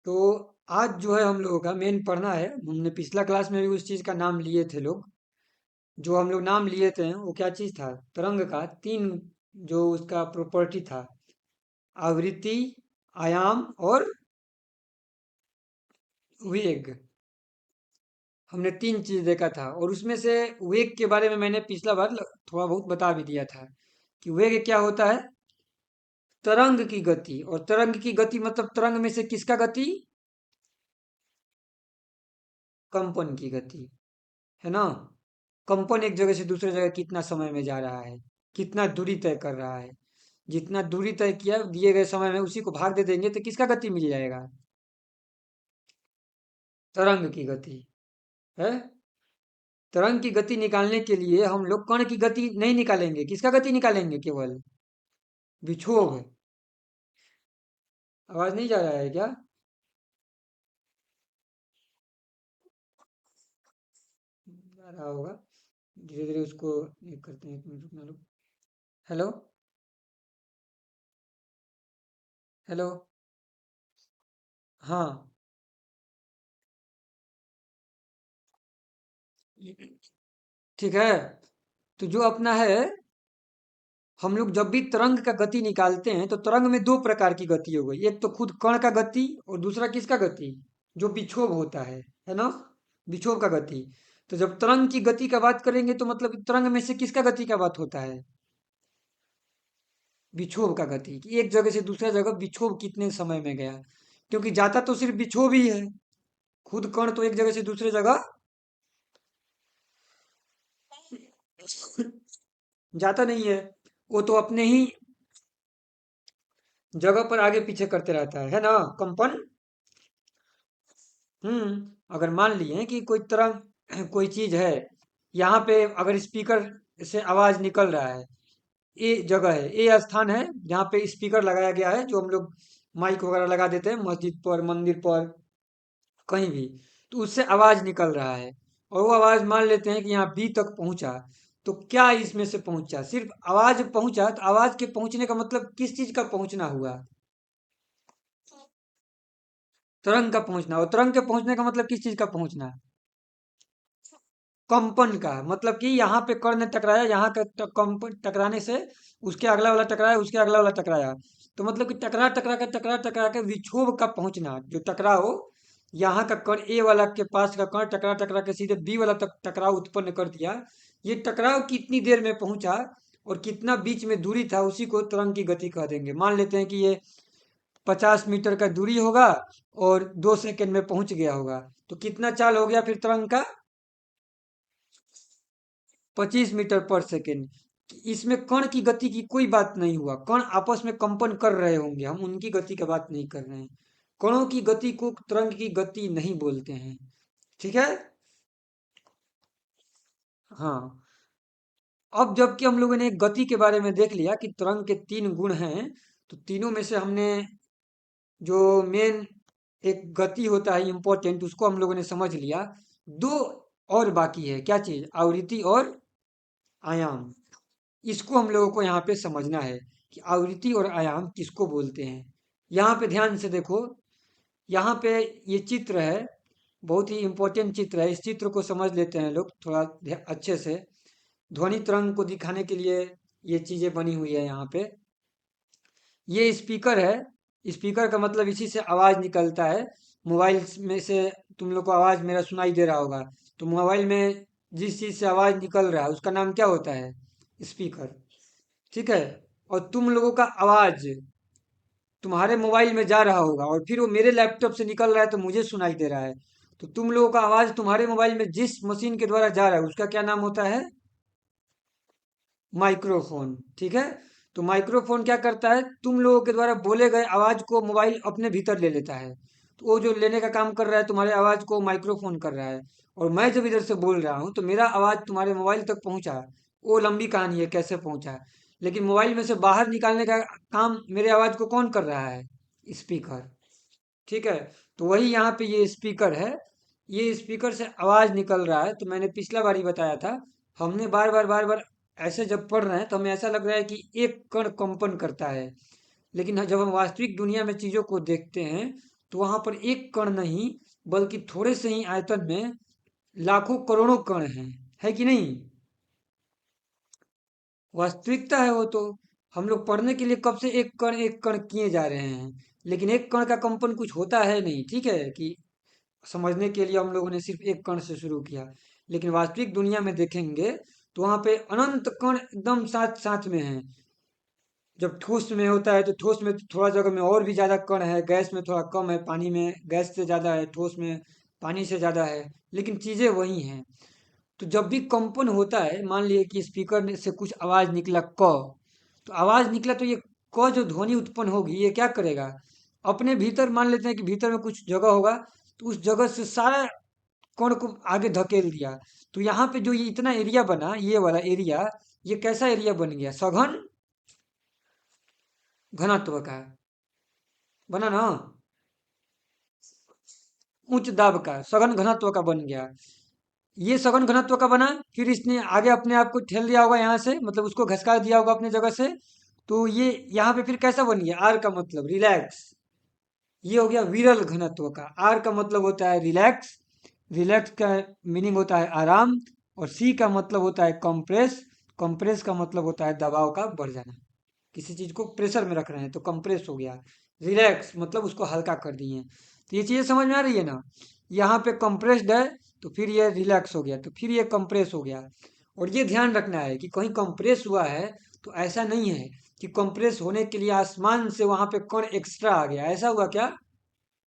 तो आज जो है हम लोगों का मेन पढ़ना है। हमने पिछला क्लास में भी उस चीज का नाम लिए थे लोग। जो हम लोग नाम लिए थे वो क्या चीज था? तरंग का तीन जो उसका प्रॉपर्टी था, आवृत्ति, आयाम और वेग। हमने तीन चीज देखा था और उसमें से वेग के बारे में मैंने पिछला बार थोड़ा बहुत बता भी दिया था कि वेग क्या होता है। तरंग की गति, और तरंग की गति मतलब तरंग में से किसका गति? कंपन की गति, है ना। कंपन एक जगह से दूसरे जगह कितना समय में जा रहा है, कितना दूरी तय कर रहा है। जितना दूरी तय किया दिए गए समय में उसी को भाग दे देंगे तो किसका गति मिल जाएगा? तरंग की गति है। तरंग की गति निकालने के लिए हम लोग कण की गति नहीं निकालेंगे, किसका गति निकालेंगे? केवल विक्षोभ। आवाज नहीं जा रहा है क्या? जा रहा होगा। धीरे धीरे उसको ये करते हैं, एक मिनट रुकना लोग। हेलो। हेलो। हाँ। ठीक है। तो जो अपना है, हम लोग जब भी तरंग का गति निकालते हैं तो तरंग में दो प्रकार की गति हो गई। एक तो खुद कण का गति और दूसरा किसका गति? जो विक्षोभ होता है ना। विक्षोभ का गति। तो जब तरंग की गति का बात करेंगे तो मतलब तरंग में से किसका गति का बात होता है? विक्षोभ का गति, कि एक जगह से दूसरा जगह विक्षोभ कितने समय में गया। क्योंकि जाता तो सिर्फ विक्षोभ ही है। खुद कण तो एक जगह से दूसरे जगह जाता नहीं है। वो तो अपने ही जगह पर आगे पीछे करते रहता है ना, कंपन। अगर मान लिए कि कोई तरह कोई चीज है, यहाँ पे अगर स्पीकर से आवाज निकल रहा है, ये जगह है, ये स्थान है जहाँ पे स्पीकर लगाया गया है, जो हम लोग माइक वगैरह लगा देते हैं मस्जिद पर, मंदिर पर, कहीं भी। तो उससे आवाज निकल रहा है और वो आवाज मान लेते हैं कि यहाँ बी तक पहुंचा। तो क्या इसमें से पहुंचा? सिर्फ आवाज पहुंचा, तो आवाज के पहुंचने का मतलब किस चीज का पहुंचना हुआ? तरंग का पहुंचना। और तरंग के पहुंचने का मतलब किस चीज का पहुंचना? कंपन का मतलब कि यहाँ पे कर्ण ने टकराया, यहाँ का कंपन टकराने से उसके अगला वाला टकराया, उसके अगला वाला टकराया। तो मतलब कि टकरा टकरा के विक्षोभ का पहुंचना, जो टकराव यहाँ का कण ए वाला के पास का कण टकरा टकरा के सीधे बी वाला तक टकराव उत्पन्न कर दिया। ये टकराव कितनी देर में पहुंचा और कितना बीच में दूरी था, उसी को तरंग की गति कह देंगे। मान लेते हैं कि ये 50 मीटर का दूरी होगा और 2 सेकंड में पहुंच गया होगा। तो कितना चाल हो गया फिर तरंग का? 25 मीटर पर सेकेंड। इसमें कण की गति की कोई बात नहीं हुआ। कण आपस में कंपन कर रहे होंगे, हम उनकी गति की बात नहीं कर रहे हैं। कणों की गति को तरंग की गति नहीं बोलते हैं। ठीक है। हाँ। अब जबकि हम लोगों ने गति के बारे में देख लिया कि तरंग के तीन गुण हैं, तो तीनों में से हमने जो मेन एक गति होता है इंपॉर्टेंट, उसको हम लोगों ने समझ लिया। दो और बाकी है, क्या चीज? आवृत्ति और आयाम। इसको हम लोगों को यहाँ पे समझना है कि आवृत्ति और आयाम किसको बोलते हैं। यहाँ पे ध्यान से देखो। यहाँ पे ये चित्र है, बहुत ही इंपॉर्टेंट चित्र है। इस चित्र को समझ लेते हैं लोग थोड़ा अच्छे से। ध्वनि तरंग को दिखाने के लिए ये चीजें बनी हुई है यहाँ पे। ये स्पीकर है। स्पीकर का मतलब इसी से आवाज निकलता है। मोबाइल में से तुम लोग को आवाज मेरा सुनाई दे रहा होगा। तो मोबाइल में जिस चीज से आवाज निकल रहा है उसका नाम क्या होता है? स्पीकर। ठीक है। और तुम लोगों का आवाज तुम्हारे मोबाइल में जा रहा होगा और फिर वो मेरे लैपटॉप से निकल रहा है तो मुझे सुनाई दे रहा है। तो तुम लोगों का आवाज तुम्हारे मोबाइल में जिस मशीन के द्वारा जा रहा है उसका क्या नाम होता है? माइक्रोफोन। ठीक है। तो माइक्रोफोन क्या करता है? तुम लोगों के द्वारा बोले गए आवाज को मोबाइल अपने भीतर ले लेता है। तो वो जो लेने का काम कर रहा है, तुम्हारे आवाज को माइक्रोफोन कर रहा है। और मैं जब इधर से बोल रहा हूँ तो मेरा आवाज तुम्हारे मोबाइल तक पहुंचा। वो लंबी कहानी है कैसे पहुंचा। लेकिन मोबाइल में से बाहर निकालने का काम मेरे आवाज को कौन कर रहा है? स्पीकर। ठीक है। तो वही यहाँ पे ये स्पीकर है। ये स्पीकर से आवाज निकल रहा है। तो मैंने पिछला बार ही बताया था, हमने बार बार ऐसे जब पढ़ रहे हैं तो हमें ऐसा लग रहा है कि एक कण कंपन करता है। लेकिन जब हम वास्तविक दुनिया में चीजों को देखते हैं तो वहां पर एक कण नहीं, बल्कि थोड़े से ही आयतन में लाखों करोड़ों कण हैं, है कि नहीं? वास्तविकता है वो तो। हम लोग पढ़ने के लिए कब से एक कण किए जा रहे हैं, लेकिन एक कण का कंपन कुछ होता है नहीं, ठीक है, कि समझने के लिए हम लोगों ने सिर्फ एक कण से शुरू किया। लेकिन वास्तविक दुनिया में देखेंगे तो वहां पे अनंत कण एकदम साथ साथ में हैं। जब ठोस में होता है तो ठोस में थोड़ा जगह में और भी ज्यादा कण है, गैस में थोड़ा कम है, पानी में गैस से ज्यादा है, ठोस में पानी से ज्यादा है, लेकिन चीजें वही हैं। तो जब भी कंपन होता है, मान लिए कि से कुछ आवाज निकला क, तो आवाज निकला तो ये क जो ध्वनि उत्पन्न होगी ये क्या करेगा? अपने भीतर मान लेते हैं कि भीतर में कुछ जगह होगा, तो उस जगह से सारा कण को आगे धकेल दिया। तो यहाँ पे जो ये इतना एरिया बना, ये वाला एरिया, ये कैसा एरिया बन गया? सघन घनत्व का बना ना, उच्च दाब का सघन घनत्व का बन गया। ये सघन घनत्व का बना, फिर इसने आगे अपने आप को ठेल दिया होगा यहाँ से, मतलब उसको घसका दिया होगा अपनी जगह से। तो ये यहाँ पे फिर कैसा बन गया? आर का मतलब रिलैक्स। ये हो गया विरल घनत्व का। आर का मतलब होता है रिलैक्स, रिलैक्स का मीनिंग होता है आराम, और सी का मतलब होता है कंप्रेस, कंप्रेस का मतलब होता है दबाव का बढ़ जाना। किसी चीज को प्रेशर में रख रहे हैं तो कंप्रेस हो गया। रिलैक्स मतलब उसको हल्का कर दिए। तो ये चीजें समझ में आ रही है ना? यहाँ पे कंप्रेस्ड है, तो फिर ये रिलैक्स हो गया, तो फिर ये कंप्रेस हो गया। और ये ध्यान रखना है कि कहीं कंप्रेस हुआ है तो ऐसा नहीं है कि कंप्रेस होने के लिए आसमान से वहां पे कण एक्स्ट्रा आ गया, ऐसा हुआ क्या?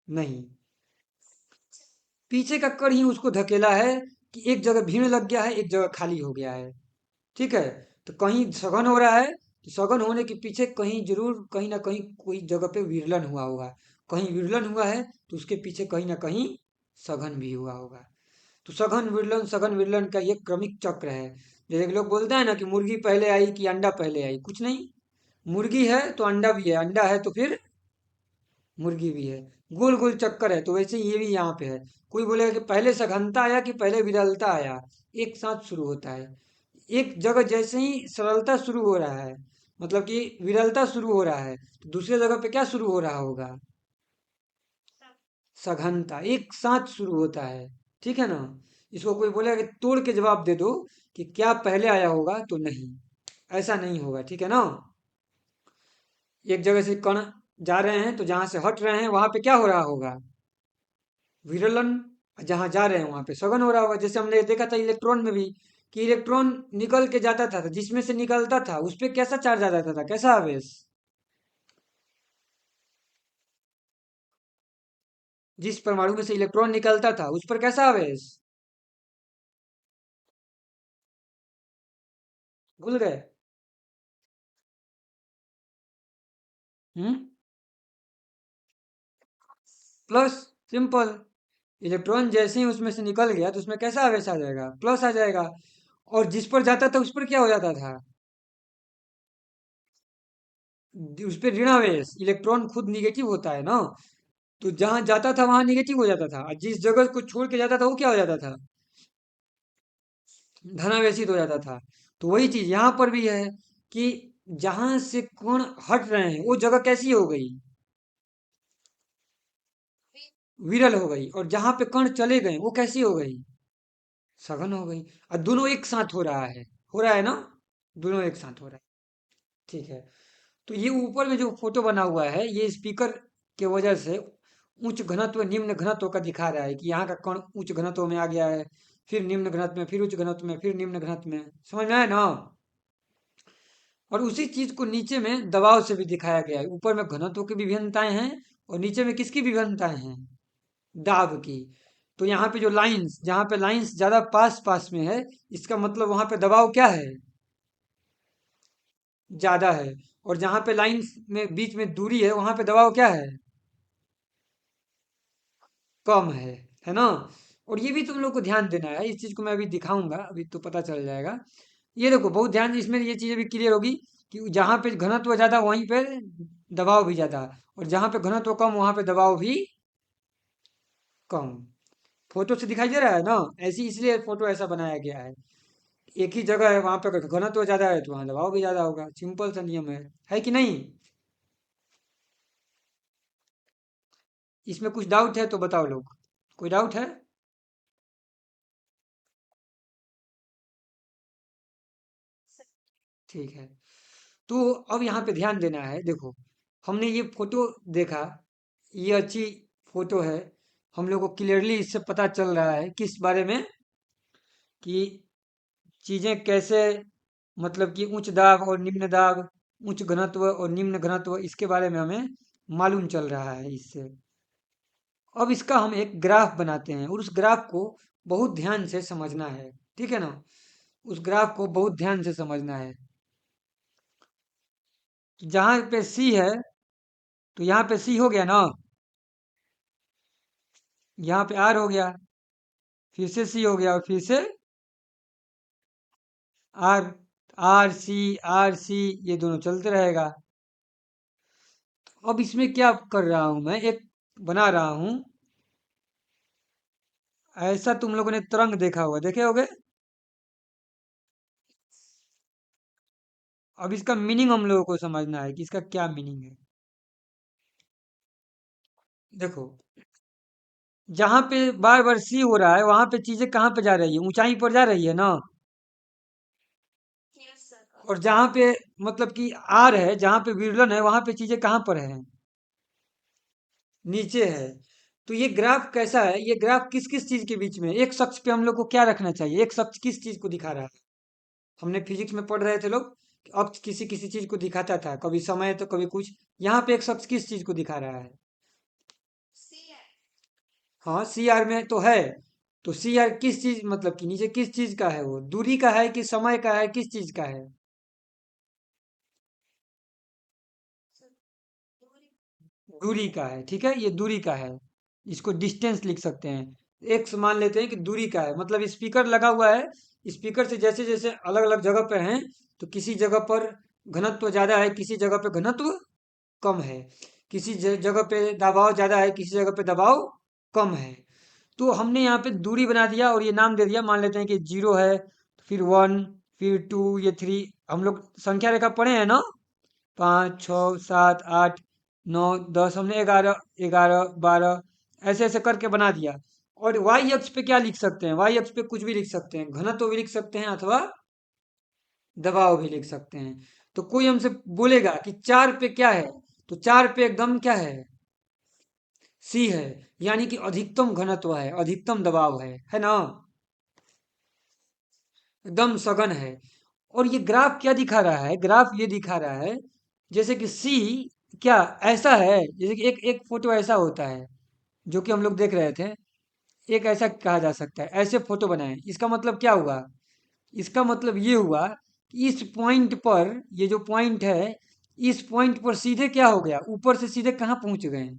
नहीं, पीछे का कण ही उसको धकेला है कि एक जगह भीड़ लग गया है, एक जगह खाली हो गया है। ठीक है, तो कहीं सघन हो रहा है, तो सघन होने के पीछे कहीं जरूर कहीं ना कहीं कोई जगह पे विरलन हुआ होगा। कहीं विरलन हुआ है तो उसके पीछे कहीं ना कहीं सघन भी हुआ होगा। तो सघन विरलन का ये क्रमिक चक्र है। जैसे कि लोग बोलते हैं ना कि मुर्गी पहले आई कि अंडा पहले आई, कुछ नहीं। मुर्गी है तो अंडा भी है, अंडा है तो फिर मुर्गी भी है। गोल गोल चक्कर है, तो वैसे ये भी यहाँ पे है। कोई बोलेगा कि पहले सघनता आया कि पहले विरलता आया, एक साथ शुरू होता है। एक जगह जैसे ही सरलता शुरू हो रहा है, मतलब कि विरलता शुरू हो रहा है, तो दूसरे जगह पे क्या शुरू हो रहा होगा? सघनता एक साथ शुरू होता है। ठीक है ना? इसको कोई बोलेगा कि तोड़ के जवाब दे दो कि क्या पहले आया होगा, तो नहीं, ऐसा नहीं होगा। ठीक है ना? एक जगह से कण जा रहे हैं तो जहां से हट रहे हैं वहां पे क्या हो रहा होगा? विरलन। जहां जा रहे हैं वहां पे सघन हो रहा होगा। जैसे हमने देखा था इलेक्ट्रॉन में भी, कि इलेक्ट्रॉन निकल के जाता था, तो जिसमें से निकलता था उस पे कैसा चार्ज आ जाता था, कैसा आवेश? जिस परमाणु में से इलेक्ट्रॉन निकलता था उस पर कैसा आवेश? भूल गए? हम्म, प्लस। सिंपल। इलेक्ट्रॉन जैसे ही उसमें से निकल गया तो उसमें कैसा आवेश आ जाएगा? प्लस आ जाएगा। और जिस पर जाता था उस पर क्या हो जाता था? उस पर ऋण आवेश। इलेक्ट्रॉन खुद निगेटिव होता है ना, तो जहां जाता था वहां निगेटिव हो जाता था, और जिस जगह को छोड़ के जाता था वो क्या हो जाता था? धनावेशित हो जाता था। तो वही चीज यहाँ पर भी है कि जहां से कण हट रहे हैं वो जगह कैसी हो गई? विरल हो गई। और जहां पे कण चले गए वो कैसी हो गई? सघन हो गई। और दोनों एक साथ हो रहा है, हो रहा है ना? दोनों एक साथ हो रहा है। ठीक है। तो ये ऊपर में जो फोटो बना हुआ है ये स्पीकर के वजह से उच्च घनत्व निम्न घनत्व का दिखा रहा है कि यहाँ का कण उच्च घनत्व में आ गया है, फिर निम्न घनत्व में, फिर उच्च घनत्व में, फिर निम्न घनत्व में। समझ में आया ना? और उसी चीज को नीचे में दबाव से भी दिखाया गया है। ऊपर में घनत्व की विभिन्नताएं हैं, और नीचे में किसकी विभिन्नताएं हैं? दाब की। तो यहाँ पे जो लाइंस, जहाँ पे लाइंस ज्यादा पास पास में है, इसका मतलब वहां पे दबाव क्या है? ज्यादा है। और जहाँ पे लाइंस में बीच में दूरी है वहां पे दबाव क्या है? कम है ना? और ये भी तुम लोग को ध्यान देना है, इस चीज को मैं अभी दिखाऊंगा, अभी तो पता चल जाएगा। ये देखो बहुत ध्यान, इसमें ये चीजें भी क्लियर होगी कि जहाँ पे घनत्व ज्यादा वहीं पे दबाव भी ज्यादा, और जहाँ पे घनत्व कम वहां पे दबाव भी कम। फोटो से दिखाई दे रहा है ना? ऐसी इसलिए फोटो ऐसा बनाया गया है। एक ही जगह है, वहां पे अगर घनत्व ज्यादा है तो वहां दबाव भी ज्यादा होगा। सिंपल सा नियम है कि नहीं? इसमें कुछ डाउट है तो बताओ लोग। कोई डाउट है? ठीक है। तो अब यहाँ पे ध्यान देना है। देखो, हमने ये फोटो देखा, ये अच्छी फोटो है। हम लोग को क्लियरली इससे पता चल रहा है किस बारे में, कि चीजें कैसे, मतलब कि उच्च दाब और निम्न दाब, उच्च घनत्व और निम्न घनत्व, इसके बारे में हमें मालूम चल रहा है इससे। अब इसका हम एक ग्राफ बनाते हैं और उस ग्राफ को बहुत ध्यान से समझना है। ठीक है ना? उस ग्राफ को बहुत ध्यान से समझना है। जहां पे सी है, तो यहाँ पे सी हो गया ना, यहाँ पे आर हो गया, फिर से सी हो गया और फिर से आर। आर सी, ये दोनों चलते रहेगा। अब इसमें क्या कर रहा हूं मैं, एक बना रहा हूं। ऐसा तुम लोगों ने तरंग देखा होगा, देखे होगे। अब इसका मीनिंग हम लोगों को समझना है कि इसका क्या मीनिंग है। देखो, जहां पे बार बार सी हो रहा है, वहां पे चीजें कहाँ पे जा रही है, ऊंचाई पर जा रही है ना। और जहां पे मतलब कि आर है, जहां पे विरलन है, वहां पे चीजें कहाँ पर है, नीचे है। तो ये ग्राफ कैसा है, ये ग्राफ किस किस चीज के बीच में, एक शख्स पे हम लोग को क्या रखना चाहिए, एक शख्स किस चीज को दिखा रहा है। हमने फिजिक्स में पढ़ रहे थे लोग कि अक्ष किसी किसी चीज को दिखाता था, कभी समय तो कभी कुछ। यहाँ पे एक शख्स किस चीज को दिखा रहा है। हाँ, सी आर में तो है। तो सी आर किस चीज, मतलब कि नीचे किस चीज का है, वो दूरी का है कि समय का है, किस चीज का है। दूरी का है, ठीक है, ये दूरी का है। इसको डिस्टेंस लिख सकते हैं। एक्स मान लेते हैं कि दूरी का है, मतलब स्पीकर लगा हुआ है। स्पीकर से जैसे जैसे अलग अलग जगह पे हैं, तो किसी जगह पर घनत्व ज्यादा है, किसी जगह पे घनत्व कम है, किसी जगह पे दबाव ज्यादा है, किसी जगह पे दबाव कम है। तो हमने यहाँ पे दूरी बना दिया और ये नाम दे दिया, मान लेते हैं कि 0 है, फिर 1, फिर 2, ये 3। हम लोग संख्या रेखा पढ़े हैं ना, 5, 6, 7, 8, 9, 10, हमने 11, 11, 12 ऐसे ऐसे करके बना दिया। और वाई अक्ष पे क्या लिख सकते हैं, वाई अक्ष पे कुछ भी लिख सकते हैं, घनत्व भी लिख सकते हैं अथवा दबाव भी लिख सकते हैं। तो कोई हमसे बोलेगा कि 4 पे क्या है, तो 4 पे एकदम क्या है, सी है, यानी कि अधिकतम घनत्व है, अधिकतम दबाव है ना, एकदम सघन है। और ये ग्राफ क्या दिखा रहा है, ग्राफ ये दिखा रहा है जैसे कि सी क्या ऐसा है, जैसे कि एक एक फोटो ऐसा होता है जो कि हम लोग देख रहे थे। एक ऐसा कहा जा सकता है, ऐसे फोटो बनाए, इसका मतलब क्या हुआ, इसका मतलब ये हुआ कि इस पॉइंट पर, ये जो पॉइंट है, इस पॉइंट पर सीधे क्या हो गया, ऊपर से सीधे कहाँ पहुंच गए,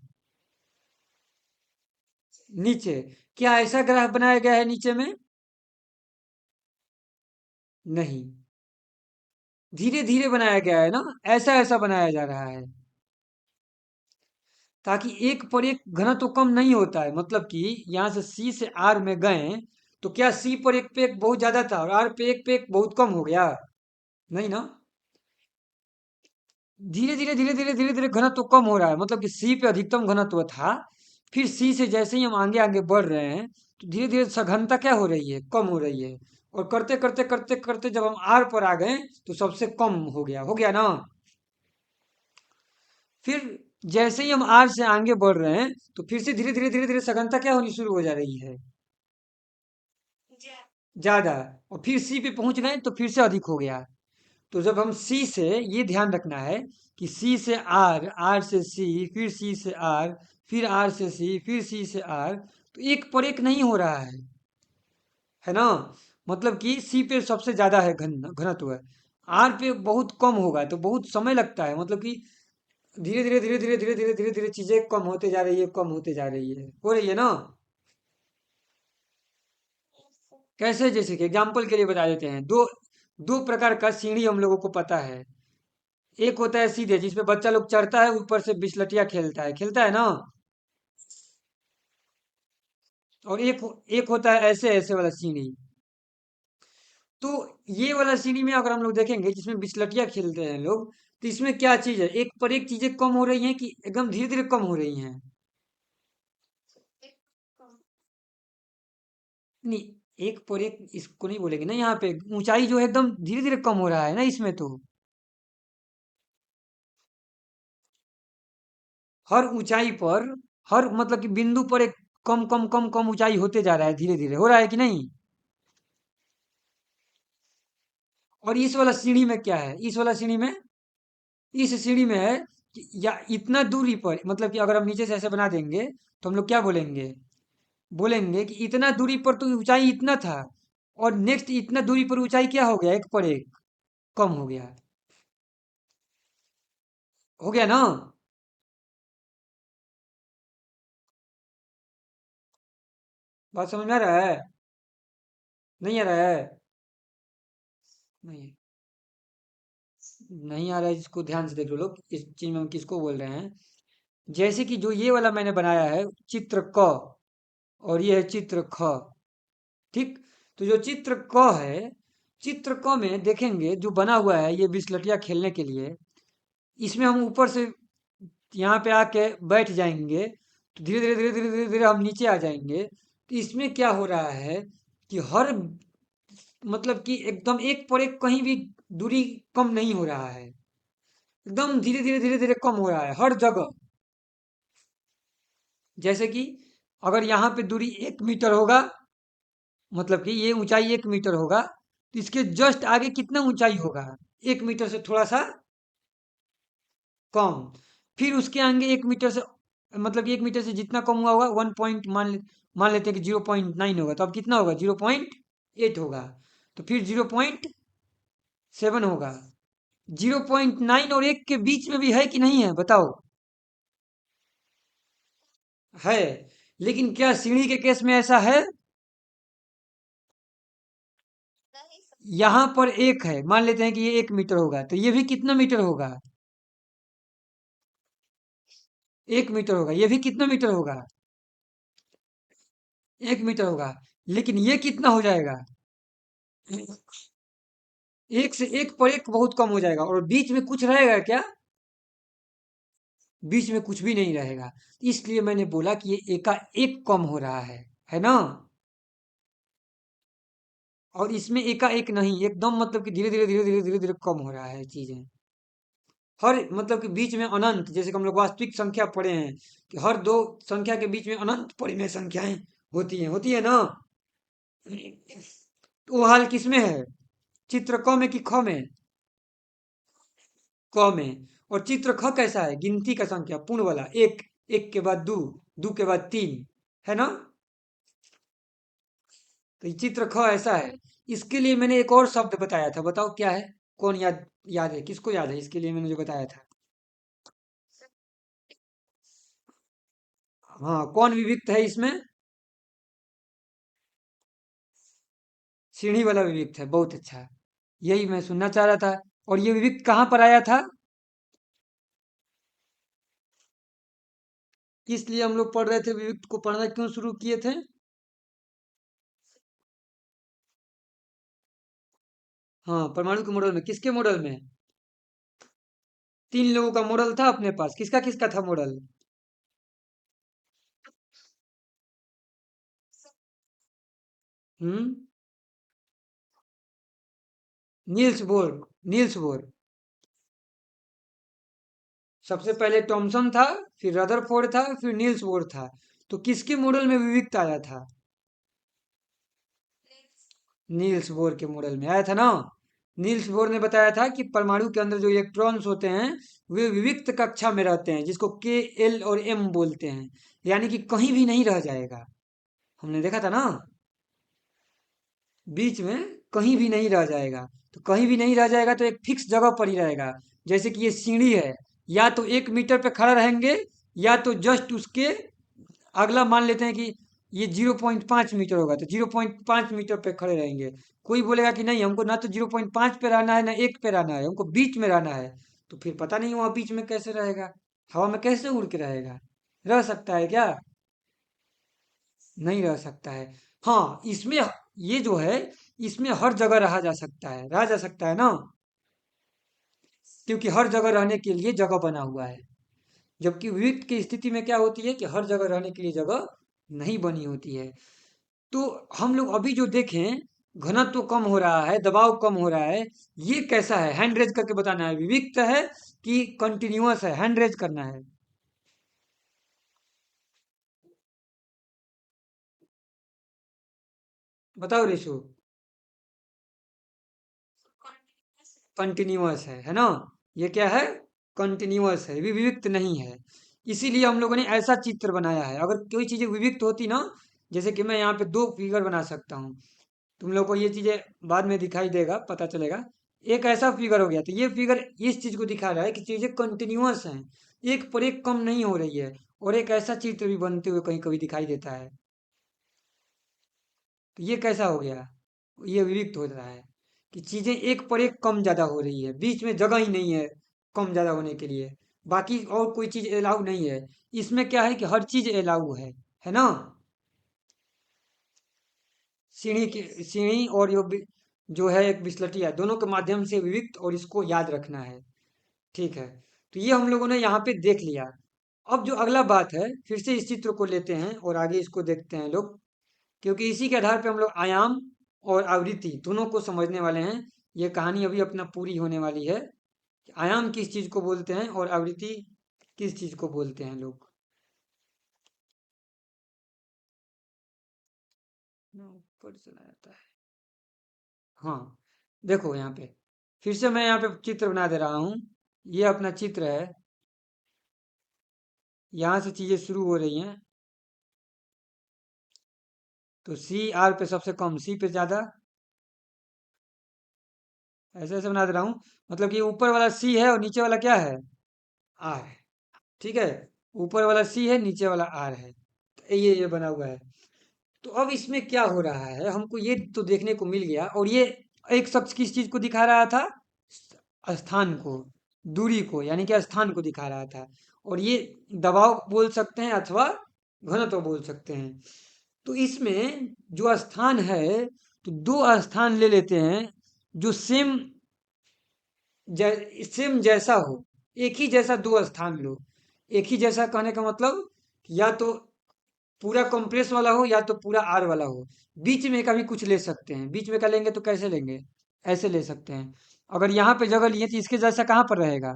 नीचे। क्या ऐसा ग्राफ बनाया गया है नीचे में? नहीं, धीरे धीरे बनाया गया है ना, ऐसा ऐसा बनाया जा रहा है, ताकि एक पर एक घनत्व कम नहीं होता है। मतलब कि यहाँ से सी से आर में गए, तो क्या सी पर एक पे एक बहुत ज्यादा था और आर पे एक बहुत कम हो गया, नहीं ना। धीरे धीरे धीरे धीरे धीरे धीरे घनत्व कम हो रहा है, मतलब कि सी पे अधिकतम घनत्व था, फिर सी से जैसे ही हम आगे आगे बढ़ रहे हैं, तो धीरे धीरे सघनता क्या हो रही है, कम हो रही है। और करते करते करते करते जब हम आर पर आ गए, तो सबसे कम हो गया ना। फिर जैसे ही हम आर से आगे बढ़ रहे हैं, तो फिर से धीरे धीरे धीरे धीरे सघनता क्या होनी शुरू हो जा रही है, ज्यादा। और फिर सी पे पहुंच गए तो फिर से अधिक हो गया। तो जब हम सी से, ये ध्यान रखना है कि सी से आर, आर से सी, फिर सी से आर, फिर आर से सी, फिर सी से आर, तो एक पर एक नहीं हो रहा है ना। मतलब कि सी पे सबसे ज्यादा है घनत्व, आर पे बहुत कम होगा, तो बहुत समय लगता है। मतलब कि धीरे धीरे धीरे धीरे धीरे धीरे धीरे धीरे चीजें कम होते जा रही है, कम होते जा रही है, हो रही है ना। कैसे, जैसे कि एग्जाम्पल के लिए बता देते हैं, दो दो प्रकार का सीढ़ी हम लोगों को पता है। एक होता है सीधे, जिसपे बच्चा लोग चढ़ता है, ऊपर से बिस्लटिया खेलता है ना। और एक होता है ऐसे ऐसे वाला सीढ़ी। तो ये वाला सीढ़ी में अगर हम लोग देखेंगे, जिसमें बिस्लटिया खेलते हैं लोग, तो इसमें क्या चीज है, एक पर एक चीजें कम हो रही हैं कि एकदम धीरे धीरे कम हो रही हैं। नहीं, एक पर एक इसको नहीं बोलेंगे ना, यहाँ पे ऊंचाई जो है एकदम धीरे धीरे कम हो रहा है ना इसमें तो। हर ऊंचाई पर, हर मतलब कि बिंदु पर एक कम कम कम कम ऊंचाई होते जा रहा है, धीरे धीरे हो रहा है कि नहीं। और इस वाला सीढ़ी में क्या है, इस वाला सीढ़ी में, इस सीढ़ी में है कि या इतना दूरी पर, मतलब कि अगर हम नीचे से ऐसे बना देंगे तो हम लोग क्या बोलेंगे, बोलेंगे कि इतना दूरी पर तो ऊंचाई इतना था, और नेक्स्ट इतना दूरी पर ऊंचाई क्या हो गया, एक पर एक कम हो गया। हो गया ना। बात समझ में आ रहा है, नहीं आ रहा है। नहीं, नहीं आ रहा है, इसको ध्यान से देख लो लोग, इस चीज में हम किसको बोल रहे हैं। जैसे कि जो ये वाला मैंने बनाया है चित्र क, और ये है चित्र ख, ठीक। तो जो चित्र क है, चित्र क में देखेंगे जो बना हुआ है ये बिस्लटिया खेलने के लिए, इसमें हम ऊपर से यहाँ पे आके बैठ जाएंगे, तो धीरे धीरे धीरे धीरे धीरे धीरे हम नीचे आ जाएंगे, तो इसमें क्या हो रहा है कि हर, मतलब कि एकदम एक पर एक कहीं भी दूरी कम नहीं हो रहा है, एकदम धीरे धीरे धीरे धीरे कम हो रहा है हर जगह। जैसे कि अगर यहाँ पे दूरी 1 मीटर होगा, मतलब कि ये ऊंचाई 1 मीटर होगा, तो इसके जस्ट आगे कितना ऊंचाई होगा, 1 मीटर से थोड़ा सा कम। फिर उसके आगे 1 मीटर से, मतलब कि 1 मीटर से जितना कम हुआ होगा 1 पॉइंट मान लेते हैं कि 0.9 होगा, तो अब कितना होगा, 0.8 होगा। तो फिर 0.7 होगा। 0.9 और 1 के बीच में भी है कि नहीं है, बताओ। है। लेकिन क्या सीढ़ी के केस में ऐसा है, यहाँ पर एक है, मान लेते हैं कि ये 1 मीटर होगा, तो ये भी कितना मीटर होगा, 1 मीटर होगा, ये भी कितना मीटर होगा, 1 मीटर होगा। लेकिन ये कितना हो जाएगा, एक से एक पर एक बहुत कम हो जाएगा, और बीच में कुछ रहेगा क्या, बीच में कुछ भी नहीं रहेगा। इसलिए मैंने बोला कि ये एकाएक कम हो रहा है ना। और इसमें एकाएक नहीं, एकदम मतलब कि धीरे धीरे धीरे धीरे धीरे धीरे कम हो रहा है चीजें, हर मतलब कि बीच में अनंत, जैसे कि हम लोग वास्तविक संख्या पढ़े हैं कि हर दो संख्या के बीच में अनंत परिमेय संख्याएं होती है ना। तो वो हाल किसमें है, चित्र क में कि ख में, क में। और चित्र ख कैसा है, गिनती का संख्या पूर्ण वाला, एक, एक के बाद दो, दो के बाद तीन, है ना। तो ये चित्र ख ऐसा है। इसके लिए मैंने एक और शब्द बताया था, बताओ क्या है, कौन याद, याद है, किसको याद है इसके लिए मैंने जो बताया था। हाँ, कौन विविक्त है इसमें, सीढ़ी वाला विविक्त है, बहुत अच्छा। यही मैं सुनना चाह रहा था। और ये विविक्त कहाँ पर आया था, किस लिए हम लोग पढ़ रहे थे, विविक्त को पढ़ना क्यों शुरू किए थे। हाँ, परमाणु के मॉडल में, किसके मॉडल में, 3 लोगों का मॉडल था अपने पास, किसका किसका था मॉडल। हम्म। Niels Bohr, Niels Bohr. सबसे पहले टॉमसन था, फिर रदरफोर्ड था, फिर नील्स बोर था। तो किसके मॉडल में विविक्त आया था, नील्स बोर के मॉडल में आया था ना। नील्स बोर ने बताया था कि परमाणु के अंदर जो इलेक्ट्रॉन्स होते हैं वे विविक्त कक्षा में रहते हैं, जिसको के, एल और एम बोलते हैं, यानी कि कहीं भी नहीं रह जाएगा। हमने देखा था ना, बीच में कहीं भी नहीं रह जाएगा। तो कहीं भी नहीं रह जाएगा तो एक फिक्स जगह पर ही रहेगा। जैसे कि ये सीढ़ी है, या तो 1 मीटर पे खड़ा रहेंगे, या तो जस्ट उसके अगला मान लेते हैं कि ये 0.5 मीटर होगा, तो 0.5 मीटर पे खड़े रहेंगे। कोई बोलेगा कि नहीं, हमको ना तो 0.5 पे रहना है, ना 1 पे रहना है, हमको बीच में रहना है। तो फिर पता नहीं वहां बीच में कैसे रहेगा, हवा में कैसे उड़ के रहेगा, रह सकता है क्या, नहीं रह सकता है। हाँ, इसमें ये जो है, इसमें हर जगह रहा जा सकता है, रहा जा सकता है ना, क्योंकि हर जगह रहने के लिए जगह बना हुआ है। जबकि विविक्त की स्थिति में क्या होती है कि हर जगह रहने के लिए जगह नहीं बनी होती है। तो हम लोग अभी जो देखें, घनत्व कम हो रहा है, दबाव कम हो रहा है, ये कैसा है? हैंड रेज करके बताना है, विविक्त है कि कंटिन्यूअस है, हैंड रेज करना है। बताओ रेशो। कंटिन्यूअस है ना? ये क्या है? कंटिन्यूअस है, विविक्त नहीं है। इसीलिए हम लोगों ने ऐसा चित्र बनाया है। अगर कोई चीजें विविक्त होती ना, जैसे कि मैं यहाँ पे दो फिगर बना सकता हूँ, तुम लोग को ये चीजें बाद में दिखाई देगा, पता चलेगा। एक ऐसा फिगर हो गया, तो ये फिगर इस चीज को दिखा रहा है कि चीजें कंटिन्यूअस हैं, एक पर एक कम नहीं हो रही है। और एक ऐसा चित्र भी बनते हुए कहीं कभी दिखाई देता है, तो ये कैसा हो गया? ये विविक्त हो रहा है कि चीजें एक पर एक कम ज्यादा हो रही है, बीच में जगह ही नहीं है कम ज्यादा होने के लिए। बाकी और कोई चीज अलाउ नहीं है। इसमें क्या है कि हर चीज अलाउ है ना? सीढ़ी और जो है एक बिस्लटिया, दोनों के माध्यम से विविक्त, और इसको याद रखना है। ठीक है, तो ये हम लोगों ने यहाँ पे देख लिया। अब जो अगला बात है, फिर से इस चित्र को लेते हैं और आगे इसको देखते हैं लोग, क्योंकि इसी के आधार पे हम लोग आयाम और आवृत्ति दोनों को समझने वाले हैं। ये कहानी अभी अपना पूरी होने वाली है। आयाम किस चीज को बोलते हैं और आवृत्ति किस चीज को बोलते हैं लोग। ना, ऊपर चला जाता है। हाँ, देखो यहाँ पे, फिर से मैं यहाँ पे चित्र बना दे रहा हूँ। ये अपना चित्र है, यहाँ से चीजें शुरू हो रही हैं। तो सी आर पे सबसे कम, सी पे ज्यादा, ऐसे ऐसे बना दे रहा हूँ। मतलब कि ऊपर वाला सी है और नीचे वाला क्या है? आर है। ठीक है, ऊपर वाला सी है, नीचे वाला आर है। तो ये बना हुआ है। तो अब इसमें क्या हो रहा है, हमको ये तो देखने को मिल गया। और ये एक शख्स किस चीज को दिखा रहा था? स्थान को, दूरी को, यानी कि स्थान को दिखा रहा था। और ये दबाव बोल सकते हैं अथवा घनत्व बोल सकते हैं। तो इसमें जो स्थान है, तो दो स्थान ले लेते हैं जो सेम जैसा हो। एक ही जैसा दो स्थान लो। एक ही जैसा कहने का मतलब, या तो पूरा कंप्रेस वाला हो या तो पूरा आर वाला हो। बीच में का भी कुछ ले सकते हैं। बीच में का लेंगे तो कैसे लेंगे? ऐसे ले सकते हैं। अगर यहाँ पे जगह लिए तो इसके जैसा कहाँ पर रहेगा?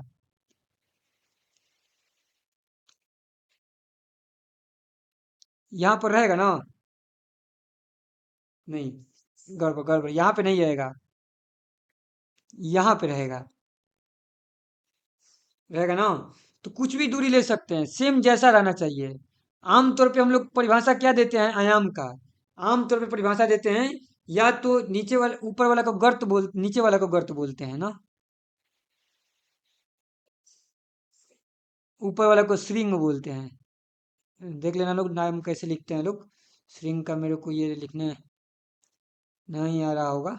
यहाँ पर रहेगा ना? नहीं, गड़बड़ गड़बड़, यहाँ पे नहीं रहेगा, यहाँ पे रहेगा। रहेगा ना? तो कुछ भी दूरी ले सकते हैं, सेम जैसा रहना चाहिए। आमतौर पे हम लोग परिभाषा क्या देते हैं आयाम का? आमतौर पे परिभाषा देते हैं, या तो नीचे वाला, ऊपर वाला को गर्त बोल, नीचे वाला को गर्त बोलते हैं ना? ऊपर वाला को श्रिंग बोलते हैं। देख लेना लोग, नाम कैसे लिखते हैं लोग। श्रिंग का मेरे को ये लिखने नहीं आ रहा होगा।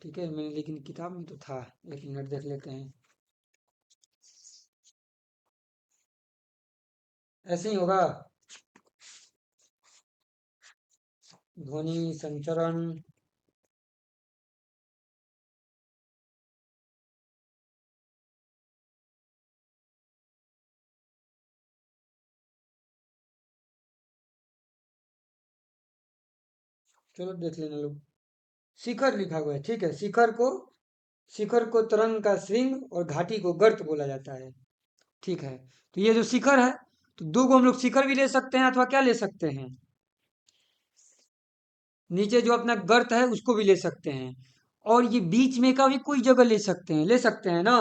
ठीक है, मैंने लेकिन किताब में तो था। एक मिनट देख लेते हैं। ऐसे ही होगा। ध्वनि संचरण। चलो देख लेना लोग। शिखर लिखा हुआ है, ठीक है। शिखर को तरंग का श्रृंग और घाटी को गर्त बोला जाता है। ठीक है, तो ये जो शिखर है, तो दो को हम लोग शिखर भी ले सकते हैं अथवा क्या ले सकते हैं? नीचे जो अपना गर्त है उसको भी ले सकते हैं। और ये बीच में का भी कोई जगह ले सकते हैं ना?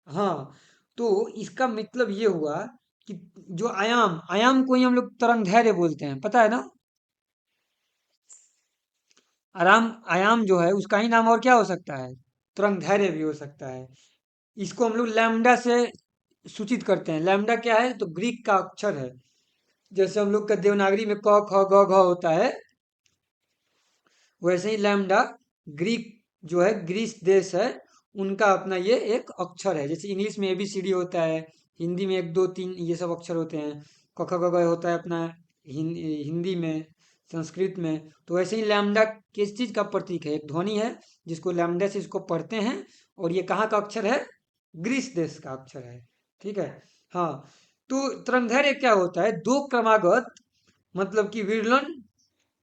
हाँ, तो इसका मतलब ये हुआ कि जो आयाम आयाम को ही हम लोग तरंग धैर्य बोलते हैं, पता है ना? आयाम जो है उसका ही नाम और क्या हो सकता है? तरंग धैर्य भी हो सकता है। इसको हम लोग लैम्डा से सूचित करते हैं। लैम्डा क्या है? तो ग्रीक का अक्षर है। जैसे हम लोग का देवनागरी में क ख ग घ होता है, वैसे ही लैम्डा ग्रीक जो है, ग्रीस देश है, उनका अपना ये एक अक्षर है। जैसे इंग्लिश में ABCD होता है, हिंदी में एक दो तीन ये सब अक्षर होते हैं। क ख ग घ होता है अपना हिंदी में, संस्कृत में। तो वैसे ही लैम्डा किस चीज का प्रतीक है? एक ध्वनि है, जिसको लैम्डा से इसको पढ़ते हैं। और ये कहाँ का अक्षर है? ग्रीस देश का अक्षर है। ठीक है। हाँ, तो तरंगदैर्घ्य क्या होता है? दो क्रमागत मतलब कि विरलन।